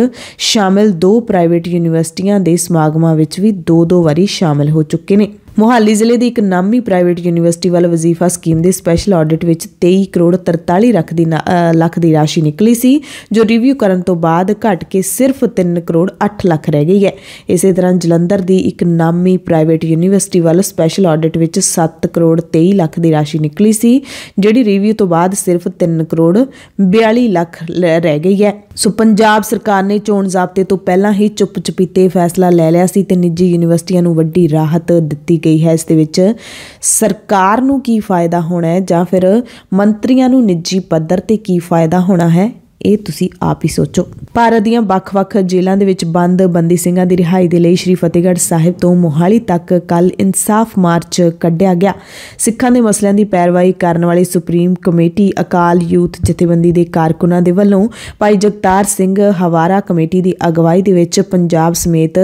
ਸ਼ਾਮਿਲ 2 ਪ੍ਰਾਈਵੇਟ ਯੂਨੀਵਰਸਿਟੀਆਂ ਦੇ ਸਮਾਗਮਾਂ ਵਿੱਚ ਵੀ 2-2 ਵਾਰੀ ਸ਼ਾਮਿਲ ਹੋ ਚੁੱਕੇ ਨੇ। ਮੋਹਾਲੀ ਜ਼ਿਲ੍ਹੇ ਦੀ ਇੱਕ ਨਾਮੀ ਪ੍ਰਾਈਵੇਟ ਯੂਨੀਵਰਸਿਟੀ ਵੱਲ ਵਜ਼ੀਫਾ ਸਕੀਮ ਦੇ ਸਪੈਸ਼ਲ ਆਡਿਟ ਵਿੱਚ 23 ਕਰੋੜ 43 ਲੱਖ ਦੀ ਰਾਸ਼ੀ ਨਿਕਲੀ ਸੀ, ਜੋ ਰਿਵਿਊ ਕਰਨ ਤੋਂ ਬਾਅਦ ਘਟ ਕੇ ਸਿਰਫ 3 ਕਰੋੜ 8 ਲੱਖ ਰਹਿ ਗਈ ਹੈ। ਇਸੇ ਤਰ੍ਹਾਂ ਜਲੰਧਰ ਦੀ ਇੱਕ ਨਾਮੀ ਪ੍ਰਾਈਵੇਟ ਯੂਨੀਵਰਸਿਟੀ ਵੱਲ ਸਪੈਸ਼ਲ ਆਡਿਟ ਵਿੱਚ 7 ਕਰੋੜ 23 ਲੱਖ ਦੀ ਰਾਸ਼ੀ ਨਿਕਲੀ ਸੀ, ਜਿਹੜੀ ਰਿਵਿਊ ਤੋਂ ਬਾਅਦ ਸਿਰਫ 3 ਕਰੋੜ 42 ਲੱਖ ਰਹਿ ਗਈ ਹੈ। ਸੋ ਪੰਜਾਬ ਸਰਕਾਰ ਨੇ ਚੋਣ ਜ਼ਾਬਤੇ ਤੋਂ ਪਹਿਲਾਂ ਹੀ ਚੁੱਪ-ਚਪੀਤੇ ਫੈਸਲਾ ਲੈ ਲਿਆ ਸੀ ਤੇ ਨਿੱਜੀ ਯੂਨੀਵਰਸਿਟੀਆਂ ਨੂੰ ਵੱਡੀ ਰਾਹਤ ਦਿੱਤੀ ਗਈ ਹੈ। ਇਸ ਦੇ ਵਿੱਚ ਸਰਕਾਰ ਨੂੰ ਕੀ ਫਾਇਦਾ ਹੋਣਾ ਹੈ ਜਾਂ ਫਿਰ ਮੰਤਰੀਆਂ ਨੂੰ ਨਿੱਜੀ ਪੱਧਰ ਤੇ ਕੀ ਫਾਇਦਾ ਹੋਣਾ ਹੈ, ਇਹ ਤੁਸੀਂ ਆਪ ਹੀ ਸੋਚੋ। ਭਾਰਤ ਦੀਆਂ ਵੱਖ-ਵੱਖ ਜੇਲ੍ਹਾਂ ਦੇ ਵਿੱਚ ਬੰਦ ਬੰਦੀ ਸਿੰਘਾਂ ਦੀ ਰਿਹਾਈ ਦੇ ਲਈ ਸ਼੍ਰੀ ਫਤਿਹਗੜ੍ਹ ਸਾਹਿਬ ਤੋਂ ਮੋਹਾਲੀ ਤੱਕ ਕੱਲ ਇਨਸਾਫ ਮਾਰਚ ਕੱਢਿਆ ਗਿਆ। ਸਿੱਖਾਂ ਦੇ ਮਸਲਿਆਂ ਦੀ ਪੈਰਵਾਈ ਕਰਨ ਵਾਲੀ ਸੁਪਰੀਮ ਕਮੇਟੀ ਅਕਾਲ ਯੂਥ ਜਥੇਬੰਦੀ ਦੇ ਕਾਰਕੁਨਾਂ ਦੇ ਵੱਲੋਂ ਭਾਈ ਜਗਤਾਰ ਸਿੰਘ ਹਵਾਰਾ ਕਮੇਟੀ ਦੀ ਅਗਵਾਈ ਦੇ ਵਿੱਚ ਪੰਜਾਬ ਸਮੇਤ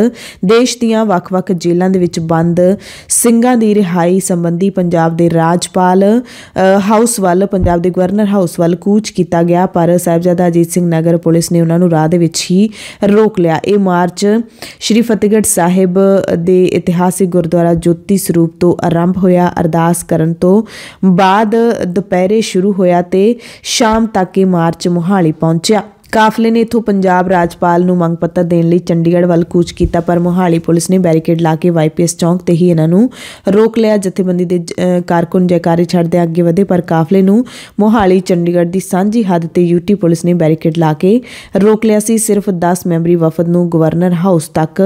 ਦੇਸ਼ ਦੀਆਂ ਵੱਖ-ਵੱਖ ਜੇਲ੍ਹਾਂ ਦੇ ਵਿੱਚ ਬੰਦ ਸਿੰਘਾਂ ਦੀ ਰਿਹਾਈ ਸੰਬੰਧੀ ਪੰਜਾਬ ਦੇ ਰਾਜਪਾਲ ਹਾਊਸ ਵੱਲ, ਪੰਜਾਬ ਦੇ ਗਵਰਨਰ ਹਾਊਸ ਵੱਲ ਕੂਚ ਕੀਤਾ ਗਿਆ, ਪਰ ਸਾਹਿਬਜ਼ਾਦਾ ਅਜੀਤ ਸਿੰਘ ਨਗਰ ਪੁਲਿਸ ਨੇ ਉਹਨਾਂ ਨੂੰ ਰਾਹ ਦੇ ਵਿੱਚ ਹੀ ਰੋਕ ਲਿਆ। ਇਹ ਮਾਰਚ ਸ਼੍ਰੀ ਫਤਿਹਗੜ੍ਹ ਸਾਹਿਬ ਦੇ ਇਤਿਹਾਸਿਕ ਗੁਰਦੁਆਰਾ ਜੋਤੀ ਸਰੂਪ ਤੋਂ ਆਰੰਭ ਹੋਇਆ। ਅਰਦਾਸ ਕਰਨ ਤੋਂ ਬਾਅਦ ਦੁਪਹਿਰੇ ਸ਼ੁਰੂ ਹੋਇਆ ਤੇ ਸ਼ਾਮ ਤੱਕ ਇਹ ਮਾਰਚ ਮੋਹਾਲੀ ਪਹੁੰਚਿਆ। ਕਾਫਲੇ ਨੇ ਇੱਥੋਂ ਪੰਜਾਬ ਰਾਜਪਾਲ ਨੂੰ ਮੰਗ ਪੱਤਰ ਦੇਣ ਲਈ ਚੰਡੀਗੜ੍ਹ ਵੱਲ ਕੂਚ ਕੀਤਾ, ਪਰ ਮੋਹਾਲੀ ਪੁਲਿਸ ਨੇ ਬੈਰੀਕੇਡ ਲਾ ਕੇ ਵਾਈਪੀਐਸ ਚੌਂਕ ਤੇ ਹੀ ਇਹਨਾਂ ਨੂੰ ਰੋਕ ਲਿਆ। ਜਥੇਬੰਦੀ ਦੇ ਕਾਰਕੁਨ ਜੈਕਾਰੇ ਛੱਡਦੇ ਅੱਗੇ ਵਧੇ, ਪਰ ਕਾਫਲੇ ਨੂੰ ਮੋਹਾਲੀ ਚੰਡੀਗੜ੍ਹ ਦੀ ਸਾਂਝੀ ਹੱਦ ਤੇ ਯੂਟੀ ਪੁਲਿਸ ਨੇ ਬੈਰੀਕੇਡ ਲਾ ਕੇ ਰੋਕ ਲਿਆ ਸੀ। ਸਿਰਫ 10 ਮੈਂਬਰੀ ਵਫਦ ਨੂੰ ਗਵਰਨਰ ਹਾਊਸ ਤੱਕ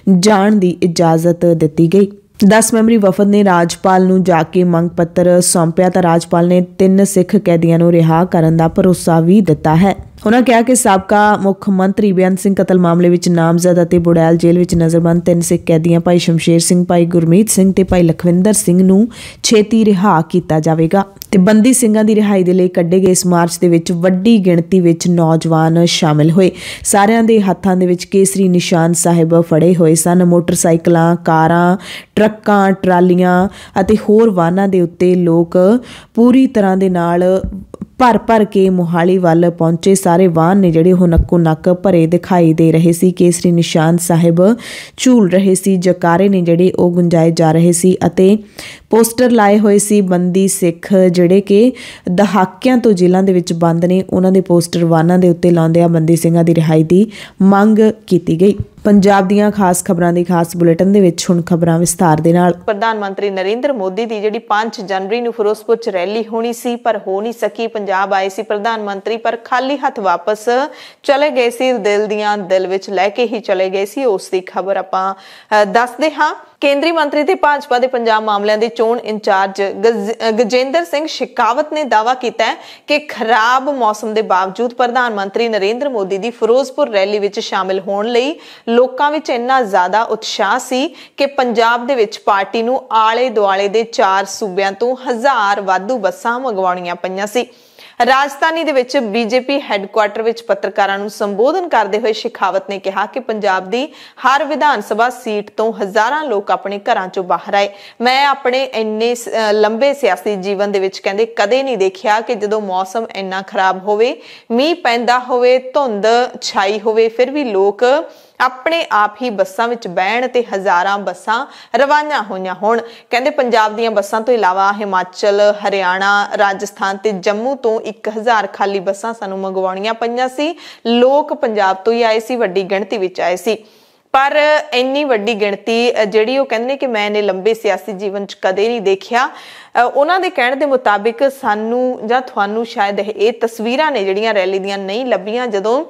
ਜਾਣ ਦੀ ਇਜਾਜ਼ਤ ਦਿੱਤੀ ਗਈ। 10 ਮੈਂਬਰੀ ਵਫਦ ਨੇ ਰਾਜਪਾਲ ਨੂੰ ਜਾ ਕੇ ਮੰਗ ਪੱਤਰ ਸੌਂਪਿਆ ਤਾਂ ਰਾਜਪਾਲ ਨੇ 3 ਸਿੱਖ ਕੈਦੀਆਂ ਨੂੰ ਰਿਹਾ ਕਰਨ ਦਾ ਭਰੋਸਾ ਵੀ ਦਿੱਤਾ ਹੈ। ਉਹਨਾਂ ਕਿਹਾ ਕਿ ਸਾਬਕਾ ਮੁੱਖ ਮੰਤਰੀ ਬੇਅੰਤ ਸਿੰਘ ਕਤਲ ਮਾਮਲੇ ਵਿੱਚ ਨਾਮਜ਼ਦ ਅਤੇ ਬੁੜੈਲ ਜੇਲ੍ਹ ਵਿੱਚ ਨਜ਼ਰਬੰਦ 3 ਸਿੱਖ ਕੈਦੀਆਂ ਭਾਈ ਸ਼ਮਸ਼ੇਰ ਸਿੰਘ, ਭਾਈ ਗੁਰਮੀਤ ਸਿੰਘ ਤੇ ਭਾਈ ਲਖਵਿੰਦਰ ਸਿੰਘ ਨੂੰ ਛੇਤੀ ਰਿਹਾ ਕੀਤਾ ਜਾਵੇਗਾ ਤੇ ਬੰਦੀ ਸਿੰਘਾਂ ਦੀ ਰਿਹਾਈ ਦੇ ਲਈ ਕੱਢੇ ਗਏ ਇਸ ਮਾਰਚ ਦੇ ਵਿੱਚ ਵੱਡੀ ਗਿਣਤੀ ਵਿੱਚ ਨੌਜਵਾਨ ਸ਼ਾਮਿਲ ਹੋਏ। ਸਾਰਿਆਂ ਦੇ ਹੱਥਾਂ ਦੇ ਵਿੱਚ ਕੇਸਰੀ ਨਿਸ਼ਾਨ ਸਾਹਿਬ ਫੜੇ ਹੋਏ ਸਨ। ਮੋਟਰਸਾਈਕਲਾਂ, ਕਾਰਾਂ, ਟਰੱਕਾਂ, ਟਰਾਲੀਆਂ ਅਤੇ ਹੋਰ ਵਾਹਨਾਂ ਦੇ ਉੱਤੇ ਲੋਕ ਪੂਰੀ ਤਰ੍ਹਾਂ ਦੇ ਨਾਲ ਭਰ ਕੇ ਮੋਹਾਲੀ ਵੱਲ ਪਹੁੰਚੇ। ਸਾਰੇ ਵਾਹਨ ਨੇ ਜਿਹੜੇ ਉਹ ਨੱਕੋ ਨੱਕ ਭਰੇ ਦਿਖਾਈ ਦੇ ਰਹੇ ਸੀ। ਕੇਸਰੀ ਨਿਸ਼ਾਨ ਸਾਹਿਬ ਝੂਲ ਰਹੇ ਸੀ, ਜਕਾਰੇ ਨੇ ਜਿਹੜੇ ਉਹ ਗੁੰਜਾਏ ਜਾ ਰਹੇ ਸੀ ਅਤੇ ਪੋਸਟਰ ਲਾਏ ਹੋਏ ਸੀ। ਬੰਦੀ ਸਿੱਖ ਜਿਹੜੇ ਕਿ ਦਹਾਕਿਆਂ ਤੋਂ ਜੇਲ੍ਹਾਂ ਦੇ ਵਿੱਚ ਬੰਦ ਨੇ, ਉਹਨਾਂ ਦੇ ਪੋਸਟਰ ਵਾਹਨਾਂ ਦੇ ਉੱਤੇ ਲਾਉਂਦਿਆਂ ਬੰਦੀ ਸਿੰਘਾਂ ਦੀ ਰਿਹਾਈ ਦੀ ਮੰਗ ਕੀਤੀ ਗਈ। ਪੰਜਾਬ ਦੀਆਂ ਖਾਸ ਖਬਰਾਂ ਦੀ ਖਾਸ ਬੁਲੇਟਿਨ ਦੇ ਵਿੱਚ ਹੁਣ ਖਬਰਾਂ ਵਿਸਥਾਰ ਦੇ ਨਾਲ। ਪ੍ਰਧਾਨ ਮੰਤਰੀ ਨਰਿੰਦਰ ਮੋਦੀ ਦੀ ਜਿਹੜੀ 5 ਜਨਵਰੀ ਨੂੰ ਫਿਰੋਜ਼ਪੁਰ 'ਚ ਰੈਲੀ ਹੋਣੀ ਸੀ ਪਰ ਹੋ ਨਹੀਂ ਸਕੀ। ਪੰਜਾਬ ਆਏ ਸੀ ਪ੍ਰਧਾਨ ਮੰਤਰੀ ਪਰ ਖਾਲੀ ਹੱਥ ਵਾਪਸ ਚਲੇ ਗਏ ਸੀ। ਦਿਲ ਦੀਆਂ ਦਿਲ ਵਿੱਚ ਲੈ ਕੇ ਹੀ ਚਲੇ ਗਏ ਸੀ। ਉਸ ਦੀ ਖਬਰ ਆਪਾਂ ਦੱਸਦੇ ਹਾਂ। ਕੇਂਦਰੀ ਮੰਤਰੀ ਤੇ ਭਾਜਪਾ ਦੇ ਪੰਜਾਬ ਮਾਮਲਿਆਂ ਦੇ ਚੋਣ ਇੰਚਾਰਜ ਗਜੇਂਦਰ ਸਿੰਘ ਸ਼ੇਖਾਵਤ ਨੇ ਦਾਅਵਾ ਕੀਤਾ ਹੈ ਕਿ ਖਰਾਬ ਮੌਸਮ ਦੇ ਬਾਵਜੂਦ ਪ੍ਰਧਾਨ ਮੰਤਰੀ ਨਰਿੰਦਰ ਮੋਦੀ ਦੀ ਫਿਰੋਜ਼ਪੁਰ ਰੈਲੀ ਵਿੱਚ ਸ਼ਾਮਿਲ ਹੋਣ ਲਈ ਲੋਕਾਂ ਵਿੱਚ ਇੰਨਾ ਜ਼ਿਆਦਾ ਉਤਸ਼ਾਹ ਸੀ ਕਿ ਪੰਜਾਬ ਦੇ ਵਿੱਚ ਪਾਰਟੀ ਨੂੰ ਆਲੇ ਦੁਆਲੇ ਦੇ 4 ਸੂਬਿਆਂ ਤੋਂ 1000 ਵਾਧੂ ਬੱਸਾਂ ਮੰਗਵਾਉਣੀਆਂ ਪਈਆਂ ਸੀ। ਰਾਜਧਾਨੀ ਦੇ ਵਿੱਚ ਬੀਜੇਪੀ ਹੈੱਡਕੁਆਟਰ ਵਿੱਚ ਪੱਤਰਕਾਰਾਂ ਨੂੰ ਸੰਬੋਧਨ ਕਰਦੇ ਹੋਏ ਸ਼ੇਖਾਵਤ ਨੇ ਕਿਹਾ ਕਿ ਪੰਜਾਬ ਦੀ ਹਰ ਵਿਧਾਨ ਸਭਾ ਸੀਟ ਤੋਂ ਹਜ਼ਾਰਾਂ ਲੋਕ ਆਪਣੇ ਘਰਾਂ ਚੋਂ ਬਾਹਰ ਆਏ। ਮੈਂ ਆਪਣੇ ਇੰਨੇ ਲੰਬੇ ਸਿਆਸੀ ਜੀਵਨ ਦੇ ਵਿੱਚ ਕਹਿੰਦੇ ਕਦੇ ਨਹੀਂ ਦੇਖਿਆ ਕਿ ਜਦੋਂ ਮੌਸਮ ਇੰਨਾ ਖਰਾਬ ਹੋਵੇ, ਮੀਂਹ ਪੈਂਦਾ ਹੋਵੇ, ਧੁੰਦ ਛਾਈ ਹੋਵੇ, ਫਿਰ ਵੀ ਲੋਕ ਆਪਣੇ ਆਪ ਹੀ ਬੱਸਾਂ ਵਿੱਚ ਬਹਿਣ ਤੇ ਹਜ਼ਾਰਾਂ ਬੱਸਾਂ ਰਵਾਨਾ ਹੋਈਆਂ ਹੋਣ। ਕਹਿੰਦੇ ਪੰਜਾਬ ਦੀਆਂ ਬੱਸਾਂ ਤੋਂ ਇਲਾਵਾ ਹਿਮਾਚਲ, ਹਰਿਆਣਾ, ਰਾਜਸਥਾਨ ਤੇ ਜੰਮੂ ਤੋਂ 1000 ਖਾਲੀ ਬੱਸਾਂ ਸਾਨੂੰ ਮੰਗਵਾਉਣੀਆਂ ਪਈਆਂ ਸੀ। ਲੋਕ ਪੰਜਾਬ ਤੋਂ ਹੀ ਆਏ ਸੀ, ਵੱਡੀ ਗਿਣਤੀ ਵਿੱਚ ਆਏ ਸੀ। पर ਇੰਨੀ ਵੱਡੀ ਗਿਣਤੀ ਜਿਹੜੀ ਉਹ ਕਹਿੰਦੇ ਨੇ ਕਿ ਮੈਂ ਇਹਨੇ ਲੰਬੇ ਸਿਆਸੀ ਜੀਵਨ 'ਚ ਕਦੇ ਨਹੀਂ ਦੇਖਿਆ। ਉਹਨਾਂ ਦੇ ਕਹਿਣ ਦੇ ਮੁਤਾਬਿਕ ਸਾਨੂੰ ਜਾਂ ਤੁਹਾਨੂੰ ਸ਼ਾਇਦ ਇਹ ਤਸਵੀਰਾਂ ਨੇ ਜਿਹੜੀਆਂ ਰੈਲੀ ਦੀਆਂ ਨਹੀਂ ਲੱਭੀਆਂ, ਜਦੋਂ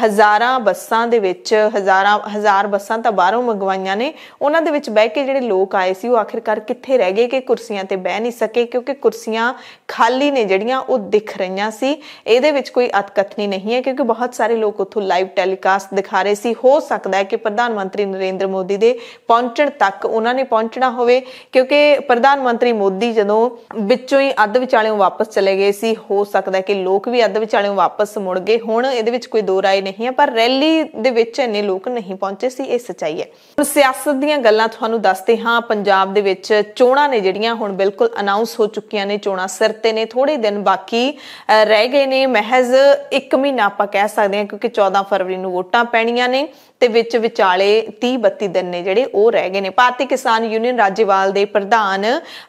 ਹਜ਼ਾਰਾਂ ਬੱਸਾਂ ਦੇ ਵਿੱਚ ਹਜ਼ਾਰ ਬੱਸਾਂ ਤਾਂ ਬਾਹਰੋਂ ਮੰਗਵਾਈਆਂ ਨੇ, ਉਹਨਾਂ ਦੇ ਵਿੱਚ ਬਹਿ ਕੇ ਜਿਹੜੇ ਲੋਕ ਆਏ ਸੀ ਉਹ ਆਖਿਰਕਾਰ ਕਿੱਥੇ ਰਹਿ ਗਏ ਕਿ ਕੁਰਸੀਆਂ ਤੇ ਬਹਿ ਨਹੀਂ ਸਕੇ, ਕਿਉਂਕਿ ਕੁਰਸੀਆਂ ਖਾਲੀ ਨੇ ਜਿਹੜੀਆਂ ਉਹ ਦਿਖ ਰਹੀਆਂ ਸੀ। ਇਹਦੇ ਵਿੱਚ ਕੋਈ ਅਤਕਥਨੀ ਨਹੀਂ ਹੈ ਕਿਉਂਕਿ ਬਹੁਤ ਸਾਰੇ ਲੋਕ ਉੱਥੋਂ ਲਾਈਵ ਟੈਲੀਕਾਸਟ ਦਿਖਾ ਰਹੇ ਸੀ। ਹੋ ਸਕਦਾ ਹੈ ਕਿ ਪ੍ਰਧਾਨ ਮੰਤਰੀ ਨਰਿੰਦਰ ਮੋਦੀ ਦੇ ਪਹੁੰਚਣ ਤੱਕ ਉਹਨਾਂ ਨੇ ਪਹੁੰਚਣਾ ਹੋਵੇ, ਕਿਉਂਕਿ ਪ੍ਰਧਾਨ ਮੰਤਰੀ ਮੋਦੀ ਜਦੋਂ ਵਿੱਚੋਂ ਹੀ ਅੱਧ ਵਿਚਾਲਿਓਂ ਵਾਪਸ ਚਲੇ ਗਏ ਸੀ, ਹੋ ਸਕਦਾ ਹੈ ਕਿ ਲੋਕ ਵੀ ਅੱਧ ਵਿਚਾਲਿਓਂ ਵਾਪਸ ਮੁੜ ਗਏ ਹੁਣ। ਇਹਦੇ ਵਿੱਚ ਕੋਈ ਦੋ ਰਾਏ ਨਹੀਂ ਹੈ, ਪਰ ਰੈਲੀ ਦੇ ਵਿੱਚ ਇੰਨੇ ਲੋਕ ਨਹੀਂ ਪਹੁੰਚੇ ਸੀ, ਇਹ ਸੱਚਾਈ ਹੈ। ਹੁਣ ਸਿਆਸਤ ਦੀਆਂ ਗੱਲਾਂ ਤੁਹਾਨੂੰ ਦੱਸਦੇ ਹਾਂ। ਪੰਜਾਬ ਦੇ ਵਿੱਚ ਚੋਣਾਂ ਨੇ ਜਿਹੜੀਆਂ ਹੁਣ ਬਿਲਕੁਲ ਅਨਾਉਂਸ ਹੋ ਚੁੱਕੀਆਂ ਨੇ, ਚੋਣਾਂ ਸਿਰ ਤੇ ਨੇ, ਥੋੜੇ ਦਿਨ ਬਾਕੀ ਰਹਿ ਗਏ ਨੇ, ਮਹਿਜ਼ 1 ਮਹੀਨਾ ਆਪਾਂ ਕਹਿ ਸਕਦੇ ਹਾਂ, ਕਿਉਂਕਿ 14 ਫਰਵਰੀ ਨੂੰ ਵੋਟਾਂ ਪੈਣੀਆਂ ਨੇ ਤੇ ਵਿੱਚ ਵਿਚਾਲੇ 30-32 ਦਿਨ ਨੇ ਜਿਹੜੇ ਉਹ ਰਹਿ ਗਏ ਨੇ। ਭਾਰਤੀ ਕਿਸਾਨ ਯੂਨੀਅਨ ਰਾਜੇਵਾਲ ਦੇ ਪ੍ਰਧਾਨ